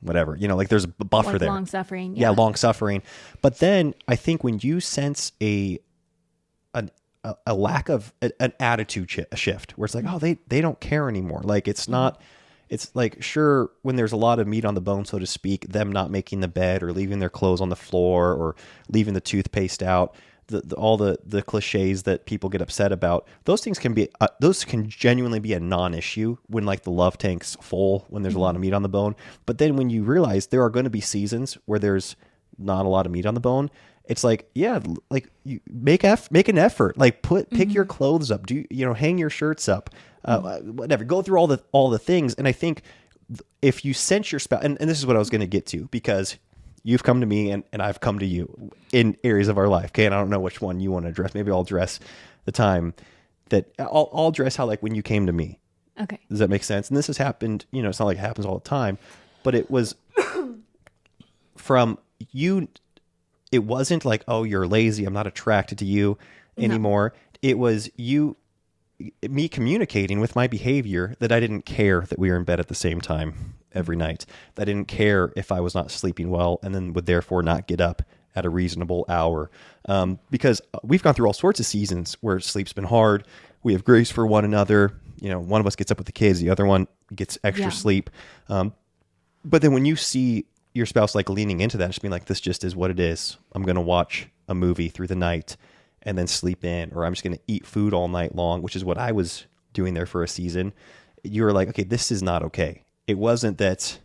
whatever, like there's a buffer like there. Long suffering. Yeah, long suffering. But then I think when you sense a lack of an attitude shift, where it's like, oh, they don't care anymore. Like it's not, it's like, sure, when there's a lot of meat on the bone, so to speak, them not making the bed or leaving their clothes on the floor or leaving the toothpaste out, all the cliches that people get upset about, those things can genuinely be a non-issue when like the love tank's full, when there's a lot of meat on the bone. But then when you realize there are going to be seasons where there's not a lot of meat on the bone, it's like, yeah, like you make an effort, like pick your clothes up, hang your shirts up, whatever, go through all the things. And I think if you sense your spouse, and this is what I was going to get to, because you've come to me and I've come to you in areas of our life. Okay. And I don't know which one you want to address. Maybe I'll address the time that I'll address how, like, when you came to me. Okay. Does that make sense? And this has happened, it's not like it happens all the time, but it was from you. It wasn't like, oh, you're lazy, I'm not attracted to you anymore. No. It was me communicating with my behavior that I didn't care that we were in bed at the same time every night. That I didn't care if I was not sleeping well, and then would therefore not get up at a reasonable hour. Because we've gone through all sorts of seasons where sleep's been hard. We have grace for one another. One of us gets up with the kids, the other one gets extra sleep. But then when you see your spouse like leaning into that, just being like, this just is what it is. I'm going to watch a movie through the night and then sleep in, or I'm just going to eat food all night long, which is what I was doing there for a season. You were like, okay, this is not okay. It wasn't that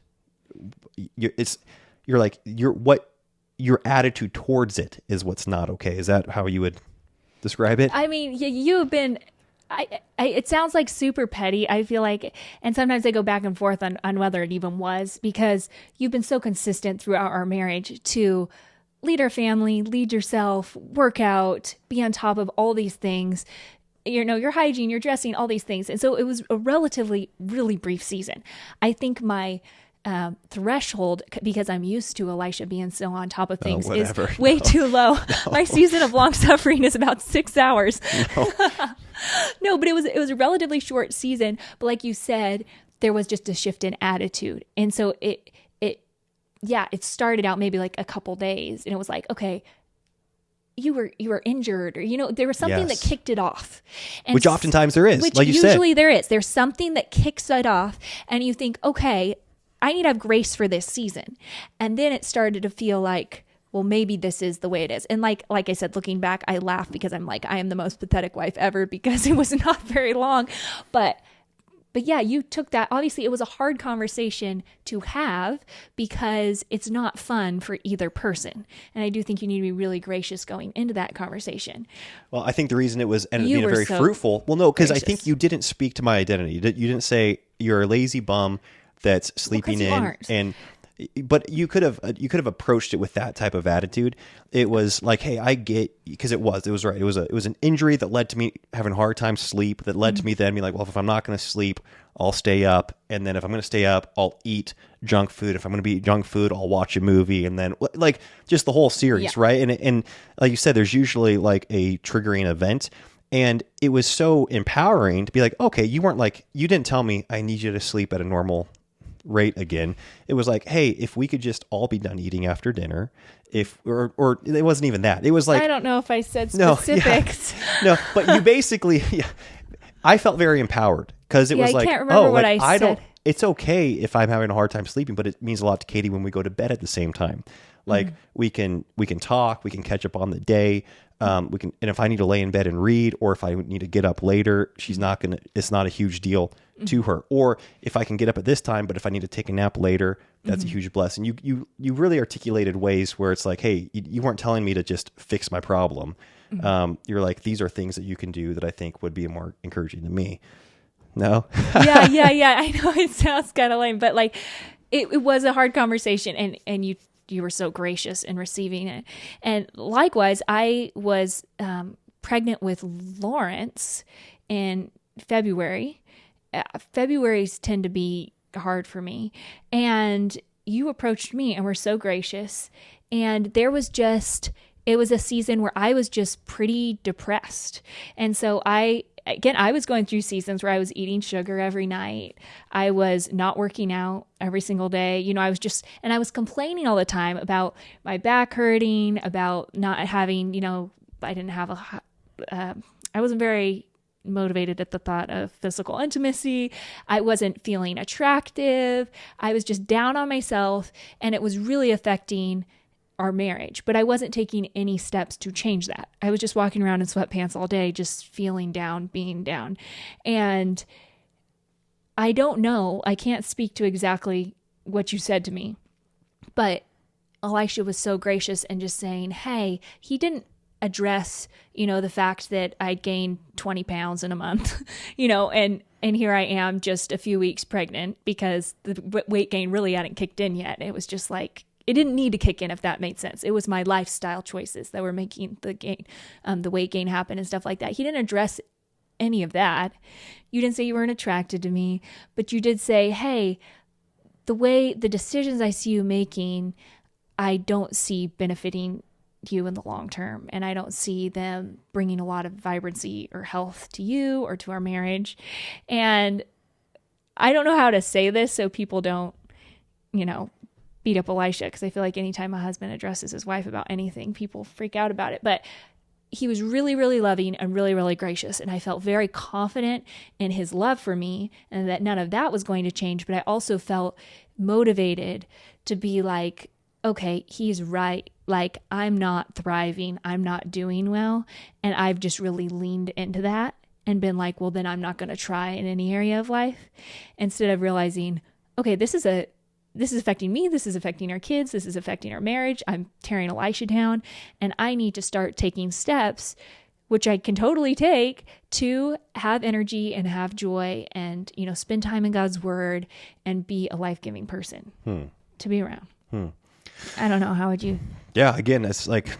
your attitude towards it is what's not okay. Is that how you would describe it? I mean, you've been, it sounds like super petty, I feel like, and sometimes I go back and forth on whether it even was, because you've been so consistent throughout our marriage to lead our family, lead yourself, work out, be on top of all these things, your hygiene, your dressing, all these things. And so it was a relatively really brief season. I think my threshold, because I'm used to Elisha being so on top of things, is whatever. way too low. My season of long suffering is about 6 hours. No, but it was a relatively short season. But like you said, there was just a shift in attitude. And so it started out maybe like a couple days, and it was like, okay, you were injured, or, there was something that kicked it off. And which oftentimes there is, which like you said. Usually there is. There's something that kicks it off, and you think, okay, I need to have grace for this season. And then it started to feel like, well, maybe this is the way it is. And like I said, looking back, I laugh because I'm like, I am the most pathetic wife ever, because it was not very long. But yeah, you took that. Obviously, it was a hard conversation to have, because it's not fun for either person. And I do think you need to be really gracious going into that conversation. Well, I think the reason it ended up being very fruitful. Well, no, because I think you didn't speak to my identity. You didn't say you're a lazy bum that's sleeping in. But you could have approached it with that type of attitude. It was like, hey, I get, because it was right. It was an injury that led to me having a hard time sleep, that led to me then being like, well, if I'm not going to sleep, I'll stay up. And then if I'm going to stay up, I'll eat junk food. If I'm going to eat junk food, I'll watch a movie. And then like just the whole series, right? And like you said, there's usually like a triggering event. And it was so empowering to be like, okay, you didn't tell me I need you to sleep at a normal rate again. It was like, hey, if we could just all be done eating after dinner, or it wasn't even that. It was like, I don't know if I said specifics. No, but you basically, I felt very empowered, because it was like, I can't remember what I said. It's okay if I'm having a hard time sleeping, but it means a lot to Katie when we go to bed at the same time. Like we can talk, we can catch up on the day. And if I need to lay in bed and read, or if I need to get up later, it's not a huge deal to her. Or if I can get up at this time, but if I need to take a nap later, that's a huge blessing. You really articulated ways where it's like, hey, you weren't telling me to just fix my problem. You're like, these are things that you can do that I think would be more encouraging to me. No? Yeah. I know it sounds kind of lame, but like it was a hard conversation, and you were so gracious in receiving it. And likewise, I was pregnant with Lawrence in February. Februarys tend to be hard for me. And you approached me and were so gracious. And it was a season where I was just pretty depressed. And so I was going through seasons where I was eating sugar every night. I was not working out every single day. I was complaining all the time about my back hurting, about not having, I wasn't very motivated at the thought of physical intimacy. I wasn't feeling attractive. I was just down on myself, and it was really affecting our marriage, but I wasn't taking any steps to change that. I was just walking around in sweatpants all day, just feeling down, being down. And I don't know, I can't speak to exactly what you said to me, but Elisha was so gracious and just saying, hey, he didn't address, the fact that I'd gained 20 pounds in a month, and here I am just a few weeks pregnant, because the weight gain really hadn't kicked in yet. It was just like, it didn't need to kick in, if that made sense. It was my lifestyle choices that were making the weight gain happen and stuff like that. He didn't address any of that. You didn't say you weren't attracted to me, but you did say, hey, the decisions I see you making, I don't see benefiting you in the long term. And I don't see them bringing a lot of vibrancy or health to you or to our marriage. And I don't know how to say this so people don't, beat up Elisha, because I feel like anytime a husband addresses his wife about anything, people freak out about it. But he was really, really loving and really, really gracious. And I felt very confident in his love for me, and that none of that was going to change. But I also felt motivated to be like, okay, he's right. Like, I'm not thriving. I'm not doing well. And I've just really leaned into that and been like, well, then I'm not going to try in any area of life, instead of realizing, okay, this is affecting me. This is affecting our kids. This is affecting our marriage. I'm tearing Elisha down, and I need to start taking steps, which I can totally take, to have energy and have joy and, spend time in God's word and be a life-giving person to be around. I don't know. How would you? Yeah. Again, it's like,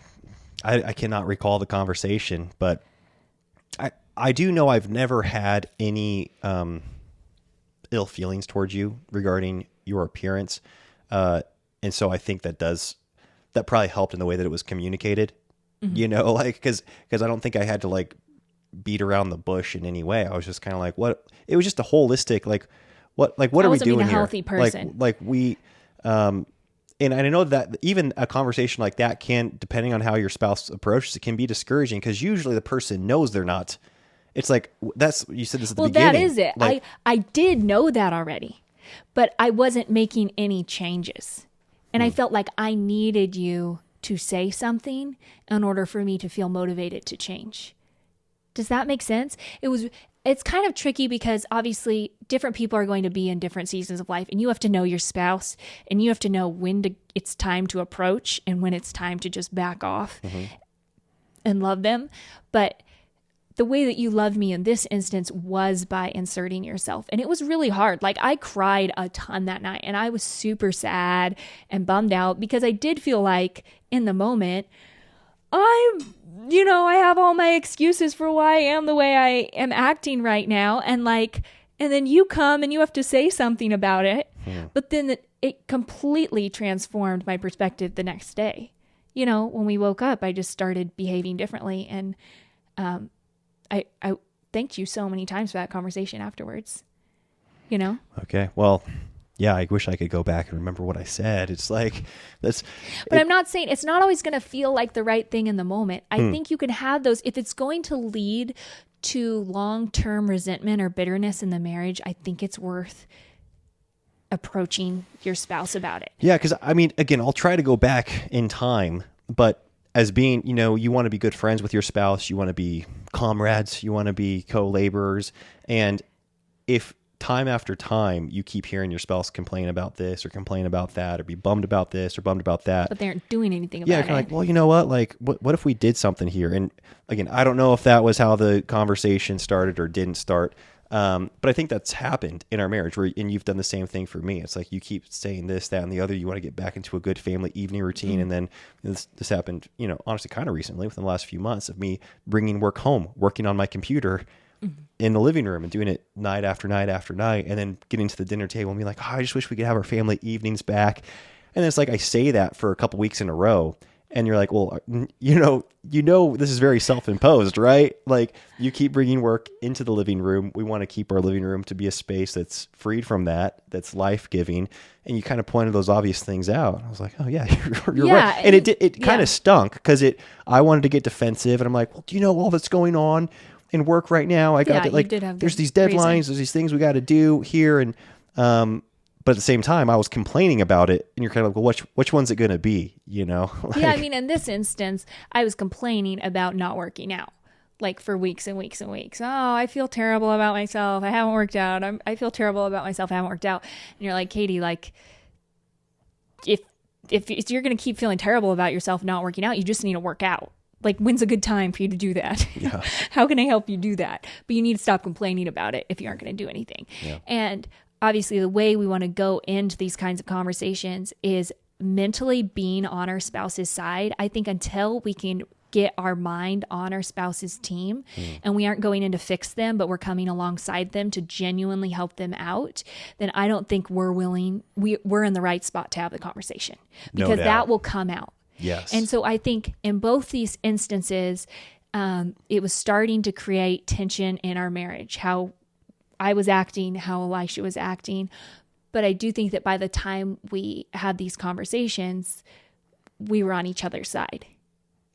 I cannot recall the conversation, but I do know I've never had any ill feelings towards you regarding your appearance. And so I think that probably helped in the way that it was communicated, like, cause I don't think I had to like beat around the bush in any way. I was just kind of like, it was just a holistic, like, what are we doing being a here? healthy person. Like we, and I know that even a conversation like that can, depending on how your spouse approaches it, can be discouraging because usually the person knows they're not. It's like, you said this at the beginning. That is it. Like, I did know that already, but I wasn't making any changes. And I felt like I needed you to say something in order for me to feel motivated to change. Does that make sense? It's kind of tricky because obviously different people are going to be in different seasons of life, and you have to know your spouse, and you have to know when it's time to approach and when it's time to just back off and love them. But the way that you loved me in this instance was by inserting yourself. And it was really hard. Like I cried a ton that night and I was super sad and bummed out because I did feel like in the moment, I have all my excuses for why I am the way I am acting right now. And then you come and you have to say something about it. But then it completely transformed my perspective the next day. When we woke up, I just started behaving differently. And, I thanked you so many times for that conversation afterwards, Okay. Well, yeah, I wish I could go back and remember what I said. It's like that's. But I'm not saying it's not always going to feel like the right thing in the moment. I think you can have those if it's going to lead to long-term resentment or bitterness in the marriage. I think it's worth approaching your spouse about it. Yeah, because I mean, again, I'll try to go back in time, but as being, you want to be good friends with your spouse, you want to be comrades, you want to be co-laborers. And if time after time you keep hearing your spouse complain about this or complain about that or be bummed about this or bummed about that, but they aren't doing anything about it. Yeah, kind of like, well, you know what? Like, what if we did something here? And again, I don't know if that was how the conversation started or didn't start. But I think that's happened in our marriage and you've done the same thing for me. It's like you keep saying this, that, and the other. You want to get back into a good family evening routine. And then this happened, honestly, kind of recently within the last few months of me bringing work home, working on my computer in the living room and doing it night after night after night. And then getting to the dinner table and being like, I just wish we could have our family evenings back. And it's like, I say that for a couple weeks in a row. And you're like, well, this is very self-imposed, right? Like you keep bringing work into the living room. We want to keep our living room to be a space that's freed from that, that's life-giving. And you kind of pointed those obvious things out. I was like, oh yeah, you're right. And it kind of stunk because I wanted to get defensive. And I'm like, well, do you know all that's going on in work right now? I got there's these deadlines, there's these things we got to do here. And, but at the same time, I was complaining about it, and you're kind of like, well, which one's it going to be, Like, yeah, I mean, in this instance, I was complaining about not working out, like for weeks and weeks and weeks. Oh, I feel terrible about myself. I haven't worked out. I feel terrible about myself. I haven't worked out. And you're like, Katie, like, if you're going to keep feeling terrible about yourself not working out, you just need to work out. Like, when's a good time for you to do that? Yeah. How can I help you do that? But you need to stop complaining about it if you aren't going to do anything. Yeah. And obviously the way we want to go into these kinds of conversations is mentally being on our spouse's side. I think until we can get our mind on our spouse's team and we aren't going in to fix them, but we're coming alongside them to genuinely help them out, then I don't think we're in the right spot to have the conversation because that will come out. Yes. And so I think in both these instances, it was starting to create tension in our marriage, how I was acting, how Elisha was acting. But I do think that by the time we had these conversations, we were on each other's side,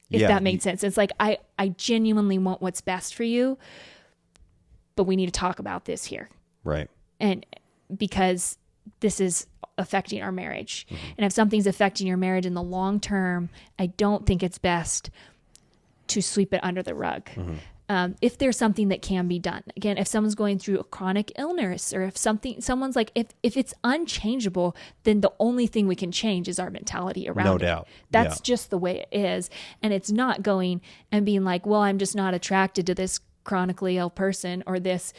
if that made sense. It's like, I genuinely want what's best for you, but we need to talk about this here. Right. And because this is affecting our marriage. And if something's affecting your marriage in the long term, I don't think it's best to sweep it under the rug. If there's something that can be done. Again, if someone's going through a chronic illness or if someone's like, if it's unchangeable, then the only thing we can change is our mentality around it. No doubt. That's just the way it is. And it's not going and being like, well, I'm just not attracted to this chronically ill person or this,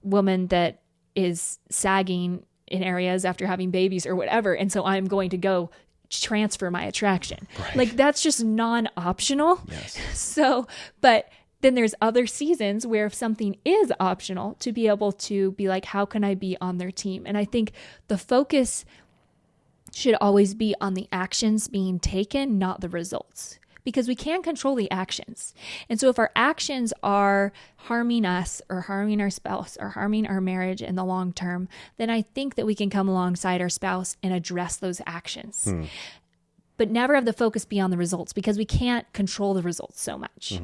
woman that is sagging in areas after having babies or whatever. And so I'm going to go transfer my attraction. Right. Like that's just non-optional. Yes. So, but then there's other seasons where if something is optional, to be able to be like, how can I be on their team? And I think the focus should always be on the actions being taken, not the results, because we can control the actions. And so if our actions are harming us or harming our spouse or harming our marriage in the long term, then I think that we can come alongside our spouse and address those actions. But never have the focus be on the results, because we can't control the results so much.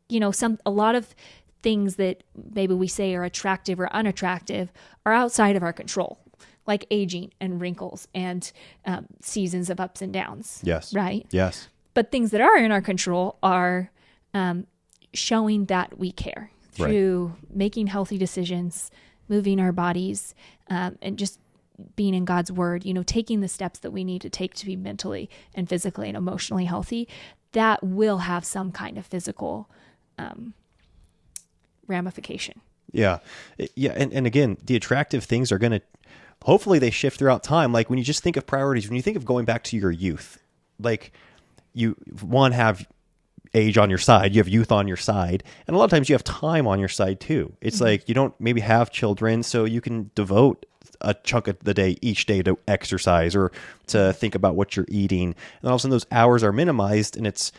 You know, a lot of things that maybe we say are attractive or unattractive are outside of our control, like aging and wrinkles and seasons of ups and downs. Yes. Right? Yes. But things that are in our control are showing that we care through making healthy decisions, moving our bodies, and just being in God's word, you know, taking the steps that we need to take to be mentally and physically and emotionally healthy. That will have some kind of physical ramification. Yeah. Yeah. And again, the attractive things are going to, hopefully they shift throughout time. Like when you just think of priorities, when you think of going back to your youth, like you have age on your side, you have youth on your side, and a lot of times you have time on your side too. It's like you don't maybe have children, so you can devote a chunk of the day each day to exercise or to think about what you're eating. And all of a sudden those hours are minimized, and it's,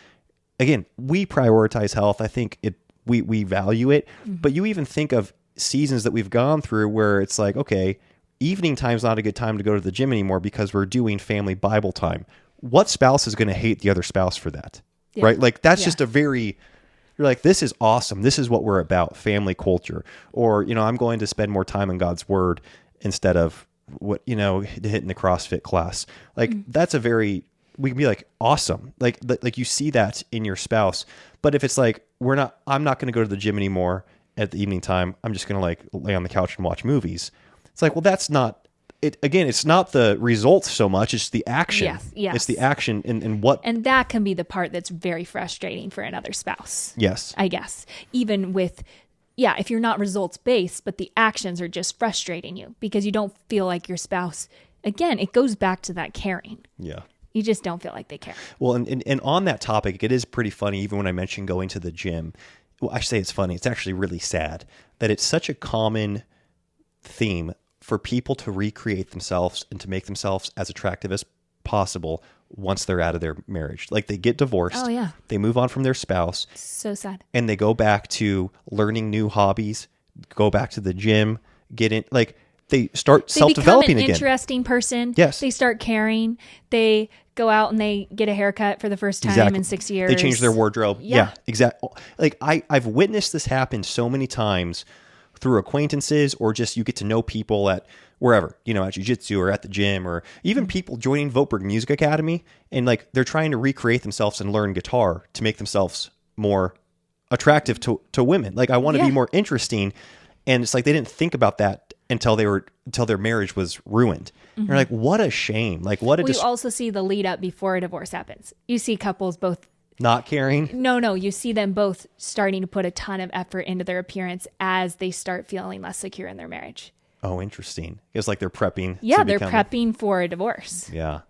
again, we prioritize health. I think we value it, but you even think of seasons that we've gone through where it's like, okay, evening time's not a good time to go to the gym anymore because we're doing family Bible time. What spouse is going to hate the other spouse for that? Yeah. Right? Like that's just you're like, this is awesome. This is what we're about, family culture. Or, you know, I'm going to spend more time in God's word instead of hitting the CrossFit class. Like that's we can be like, awesome. Like you see that in your spouse. But if it's like, I'm not going to go to the gym anymore at the evening time. I'm just going to like lay on the couch and watch movies. It's like, well, that's not it. Again, it's not the results so much. It's the action. Yes. It's the action and what. And that can be the part that's very frustrating for another spouse. Yes. I guess. Even with, if you're not results based, but the actions are just frustrating you because you don't feel like your spouse, again, it goes back to that caring. Yeah. You just don't feel like they care. Well, and on that topic, it is pretty funny, even when I mentioned going to the gym. Well, I say it's funny. It's actually really sad that it's such a common theme for people to recreate themselves and to make themselves as attractive as possible once they're out of their marriage. Like they get divorced. Oh, yeah. They move on from their spouse. So sad. And they go back to learning new hobbies, go back to the gym, they start self-developing again. They become an interesting person. Yes. They start caring. They go out and they get a haircut for the first time in 6 years. They change their wardrobe. Yeah. Exactly. Like I've witnessed this happen so many times through acquaintances, or just you get to know people at wherever, at jiu-jitsu or at the gym, or even people joining Voteberg Music Academy, and like they're trying to recreate themselves and learn guitar to make themselves more attractive to women. Like I want to be more interesting. And it's like they didn't think about that until their marriage was ruined. Mm-hmm. You're like, what a shame. Like what a you also see the lead up before a divorce happens. You see couples both not caring. No, you see them both starting to put a ton of effort into their appearance as they start feeling less secure in their marriage. Oh, interesting. It's like they're prepping. Yeah, they're prepping for a divorce. Yeah.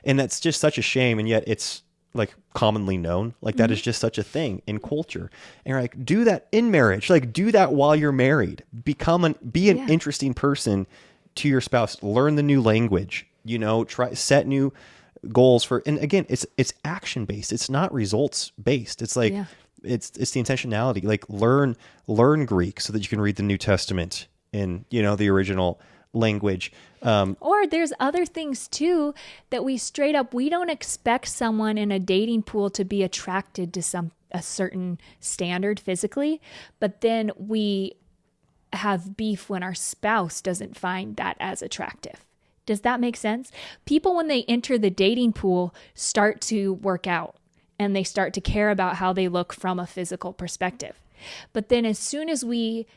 And that's just such a shame. And yet it's like commonly known. Like that is just such a thing in culture. And you're like, do that in marriage. Like do that while you're married. Be an interesting person to your spouse. Learn the new language. Set new goals for. And again, it's action based. It's not results based. It's like it's the intentionality. Like learn Greek so that you can read the New Testament in the original language. Or there's other things too that we don't expect someone in a dating pool to be attracted to a certain standard physically, but then we have beef when our spouse doesn't find that as attractive. Does that make sense? People, when they enter the dating pool, start to work out and they start to care about how they look from a physical perspective. But then as soon as we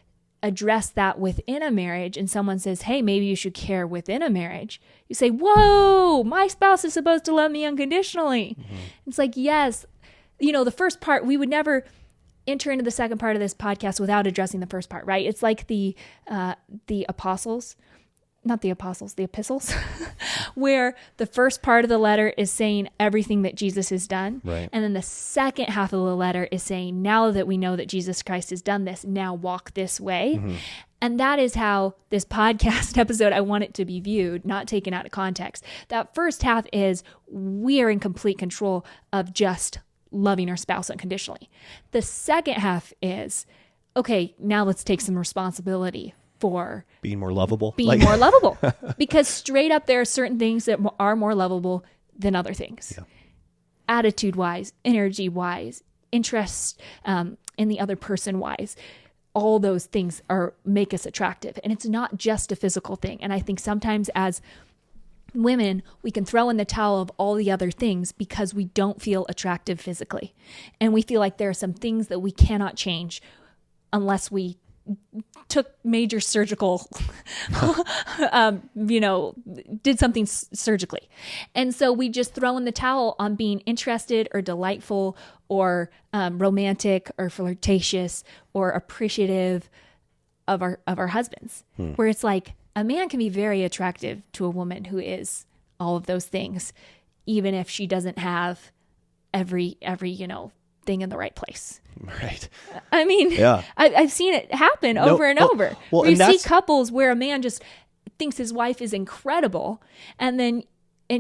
address that within a marriage and someone says, hey, maybe you should care within a marriage, you say, whoa, my spouse is supposed to love me unconditionally. Mm-hmm. It's like, yes, the first part, we would never enter into the second part of this podcast without addressing the first part, right? It's like the apostles not the apostles, the epistles, where the first part of the letter is saying everything that Jesus has done. Right. And then the second half of the letter is saying, now that we know that Jesus Christ has done this, now walk this way. And that is how this podcast episode, I want it to be viewed, not taken out of context. That first half is we are in complete control of just loving our spouse unconditionally. The second half is, okay, now let's take some responsibility for Being more lovable. more lovable. Because straight up, there are certain things that are more lovable than other things. Yeah. Attitude-wise, energy-wise, interest in the other person-wise. All those things make us attractive. And it's not just a physical thing. And I think sometimes as women, we can throw in the towel of all the other things because we don't feel attractive physically. And we feel like there are some things that we cannot change unless we took major surgical, did something surgically. And so we just throw in the towel on being interested or delightful or romantic or flirtatious or appreciative of our husbands, where it's like a man can be very attractive to a woman who is all of those things, even if she doesn't have every thing in the right place. Right. I mean, yeah. I've seen it happen over and over. Well, where you and see couples where a man just thinks his wife is incredible, and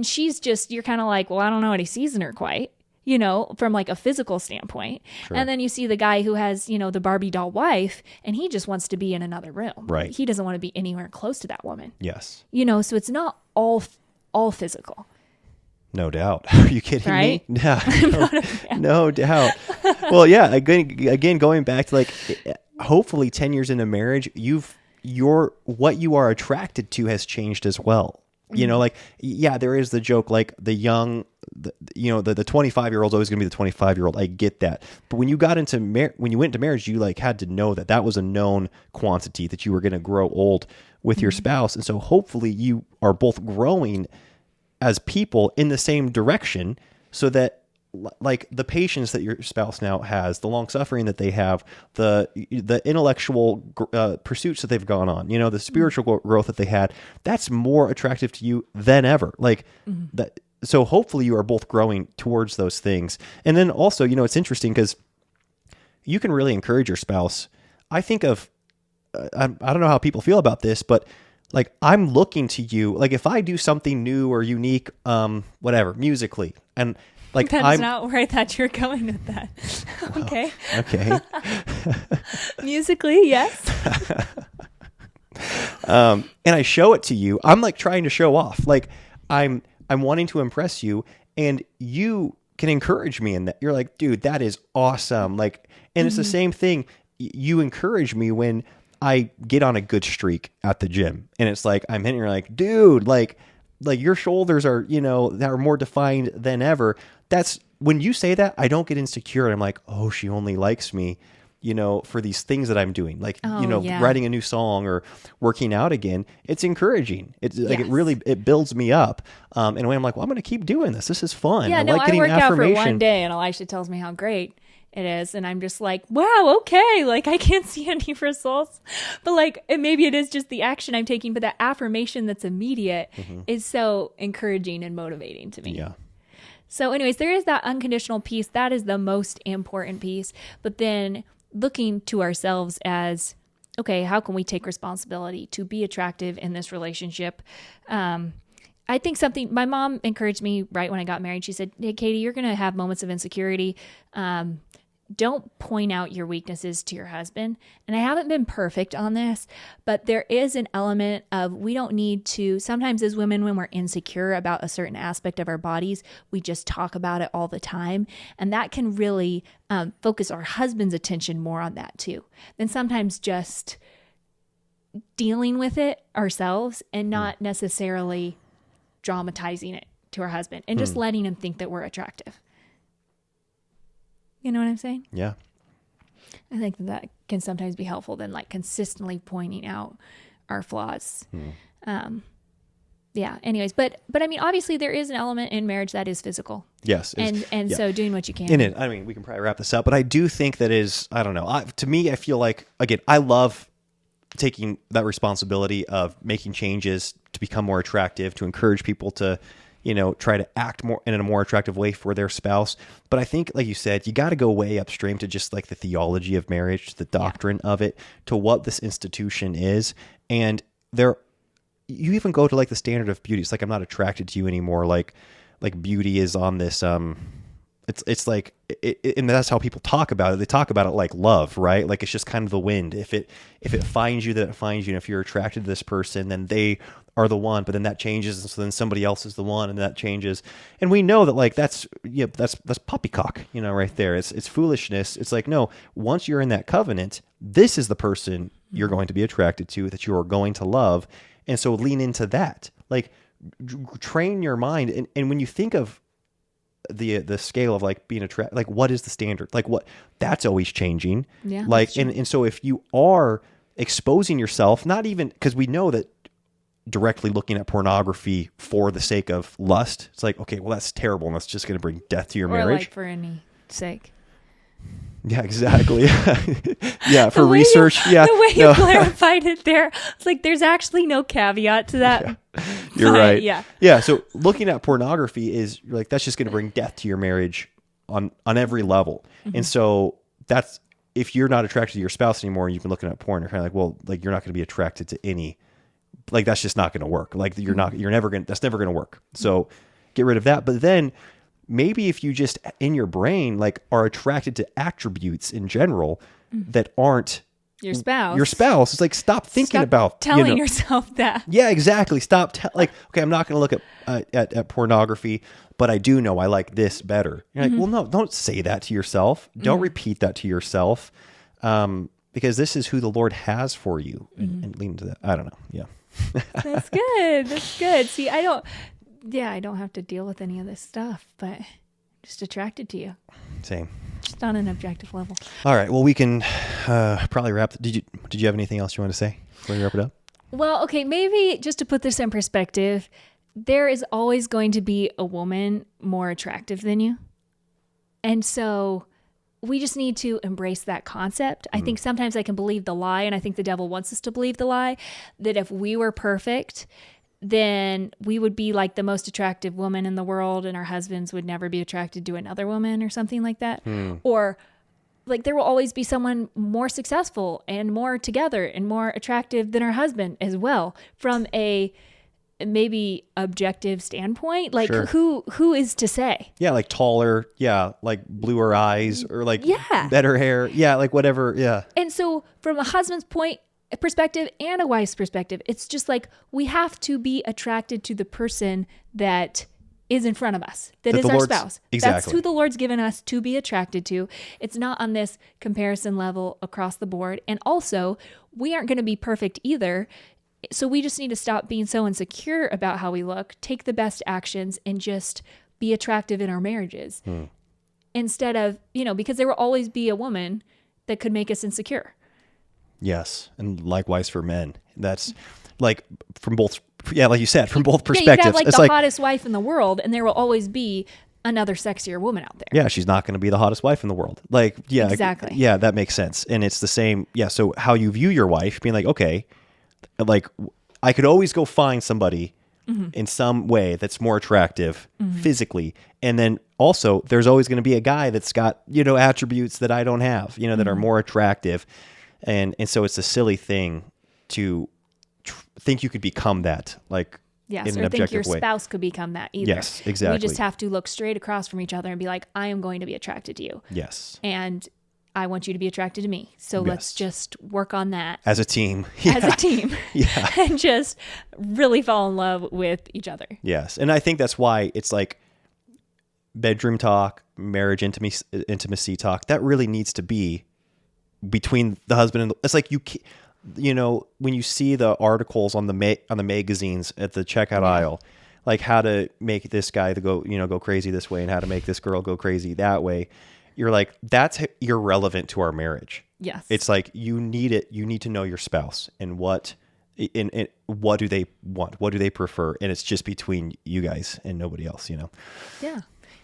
she's just, you're kind of like, well, I don't know what he sees in her quite, from like a physical standpoint. Sure. And then you see the guy who has, the Barbie doll wife, and he just wants to be in another room. Right. He doesn't want to be anywhere close to that woman. Yes. So it's not all physical. No doubt. Are you kidding me? Yeah. No doubt. Well, yeah. Again, going back to like, hopefully 10 years into marriage, what you are attracted to has changed as well. There is the joke, like the 25-year-old's always going to be the 25-year-old. I get that. But when you got into when you went into marriage, you like had to know that was a known quantity, that you were going to grow old with your spouse. And so hopefully you are both growing as people in the same direction, so that like the patience that your spouse now has, the long suffering that they have, the intellectual pursuits that they've gone on, the spiritual growth that they had, that's more attractive to you than ever. Like that. So hopefully you are both growing towards those things. And then also, it's interesting because you can really encourage your spouse. I think of, I don't know how people feel about this, but like, I'm looking to you, like if I do something new or unique, whatever, musically, and like that's not where I thought you were going with that. Okay. Okay. Musically, yes. And I show it to you. I'm like trying to show off. Like I'm wanting to impress you, and you can encourage me in that. You're like, dude, that is awesome. Like, and it's the same thing. You encourage me when I get on a good streak at the gym, and it's like, I'm hitting, you're like, dude, like your shoulders are, that are more defined than ever. That's when you say that, I don't get insecure. And I'm like, oh, she only likes me, for these things that I'm doing, like, writing a new song or working out again. It's encouraging. It's like, it builds me up. And when I'm like, well, I'm going to keep doing this. This is fun. Yeah, I work out for one day and Elisha tells me how great it is. And I'm just like, wow, okay. Like I can't see any results, but like, maybe it is just the action I'm taking, but that affirmation that's immediate is so encouraging and motivating to me. Yeah. So anyways, there is that unconditional piece. That is the most important piece. But then looking to ourselves as, okay, how can we take responsibility to be attractive in this relationship? I think my mom encouraged me right when I got married. She said, hey, Katie, you're going to have moments of insecurity. Don't point out your weaknesses to your husband. And I haven't been perfect on this, but there is an element of, we don't need to, sometimes as women, when we're insecure about a certain aspect of our bodies, we just talk about it all the time. And that can really focus our husband's attention more on that too, than sometimes just dealing with it ourselves and not necessarily dramatizing it to our husband and just letting him think that we're attractive. You know what I'm saying? Yeah. I think that can sometimes be helpful than like consistently pointing out our flaws. Yeah. Anyways, but I mean, obviously there is an element in marriage that is physical. Yes. And so doing what you can. In it, I mean, we can probably wrap this up, but I do think that is, I don't know. To me, I feel like, again, I love taking that responsibility of making changes to become more attractive, to encourage people to, try to act more in a more attractive way for their spouse. But I think, like you said, you got to go way upstream to just like the theology of marriage, the doctrine of it, to what this institution is. And you even go to like the standard of beauty. It's like, I'm not attracted to you anymore. Like beauty is on this, it's like, and that's how people talk about it. They talk about it like love, right? Like it's just kind of the wind. If it finds you, then it finds you. And if you're attracted to this person, then they are the one, but then that changes. And so then somebody else is the one, and that changes. And we know that like, that's poppycock, right there. It's foolishness. It's like, no, once you're in that covenant, this is the person you're going to be attracted to, that you are going to love. And so lean into that, like train your mind. And when you think of the scale of like being attracted, like what is the standard? Like what, that's always changing. Yeah. Like, and so if you are exposing yourself, not even, because we know that directly looking at pornography for the sake of lust, it's like, okay, well, that's terrible. And that's just going to bring death to your marriage. Like for any sake. Yeah, exactly. Yeah, for research. The way you clarified it there, it's like there's actually no caveat to that. Yeah, you're right. Yeah. Yeah. So looking at pornography is, you're like, that's just going to bring death to your marriage on every level. And so that's, if you're not attracted to your spouse anymore and you've been looking at porn, you're kind of like, well, like you're not going to be attracted to any, like that's just not going to work. Like that's never going to work. So get rid of that. But then maybe if you just in your brain, like are attracted to attributes in general that aren't your spouse, it's like, stop thinking about telling yourself that. Yeah, exactly. Stop. Like, okay, I'm not going to look at pornography, but I do know I like this better. You're like, well, no, don't say that to yourself. Don't repeat that to yourself. Because this is who the Lord has for you, and lean into that. I don't know. Yeah. That's good. That's good. See, I don't have to deal with any of this stuff, but I'm just attracted to you. Same. Just on an objective level. All right. Well, we can probably wrap. Did you have anything else you want to say before we wrap it up? Well, okay. Maybe just to put this in perspective, there is always going to be a woman more attractive than you. And so we just need to embrace that concept. I think sometimes I can believe the lie, and I think the devil wants us to believe the lie, that if we were perfect, then we would be like the most attractive woman in the world, and our husbands would never be attracted to another woman or something like that. Or like there will always be someone more successful and more together and more attractive than our husband as well, from a maybe objective standpoint. Like who is to say? Yeah, like taller, like bluer eyes, or like better hair. Yeah, like whatever. Yeah. And so from a husband's perspective and a wife's perspective, it's just like we have to be attracted to the person that is in front of us, that is our spouse. Exactly. That's who the Lord's given us to be attracted to. It's not on this comparison level across the board. And also, we aren't going to be perfect either. So we just need to stop being so insecure about how we look, take the best actions, and just be attractive in our marriages. Instead of, because there will always be a woman that could make us insecure. Yes. And likewise for men. That's like from both, like you said, from both perspectives. You could have like the hottest wife in the world, and there will always be another sexier woman out there. Yeah, she's not going to be the hottest wife in the world. Like, yeah. Exactly. Yeah, that makes sense. And it's the same. Yeah, so how you view your wife, being like, okay, like I could always go find somebody in some way that's more attractive physically. And then also there's always going to be a guy that's got, attributes that I don't have, that are more attractive. And so it's a silly thing to think you could become that, like in an objective way. Think your spouse could become that either. Yes, exactly. We just have to look straight across from each other and be like, I am going to be attracted to you. Yes. And I want you to be attracted to me. So let's just work on that. As a team. As a team. Yeah. And just really fall in love with each other. Yes. And I think that's why it's like bedroom talk, marriage intimacy talk, that really needs to be between the husband and it's like when you see the articles on the magazines at the checkout aisle, like how to make this guy go crazy this way and how to make this girl go crazy that way. You're like, that's irrelevant to our marriage. Yes. It's like, you need to know your spouse and what do they want? What do they prefer? And it's just between you guys and nobody else, Yeah.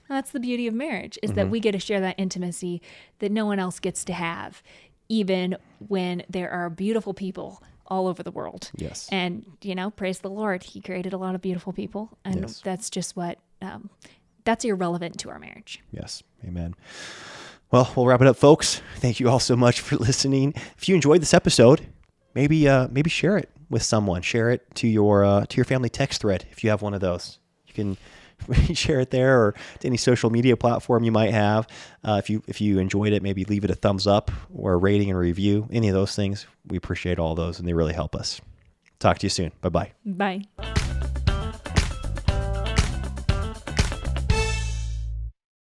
That's the beauty of marriage, is that we get to share that intimacy that no one else gets to have, even when there are beautiful people all over the world. Yes. And, praise the Lord. He created a lot of beautiful people. And Yes. that's just what, that's irrelevant to our marriage. Yes. Amen. Well, we'll wrap it up, folks. Thank you all so much for listening. If you enjoyed this episode, maybe share it with someone. Share it to your family text thread if you have one of those. You can share it there or to any social media platform you might have. If you enjoyed it, maybe leave it a thumbs up or a rating and review. Any of those things, we appreciate all those, and they really help us. Talk to you soon. Bye-bye. Bye.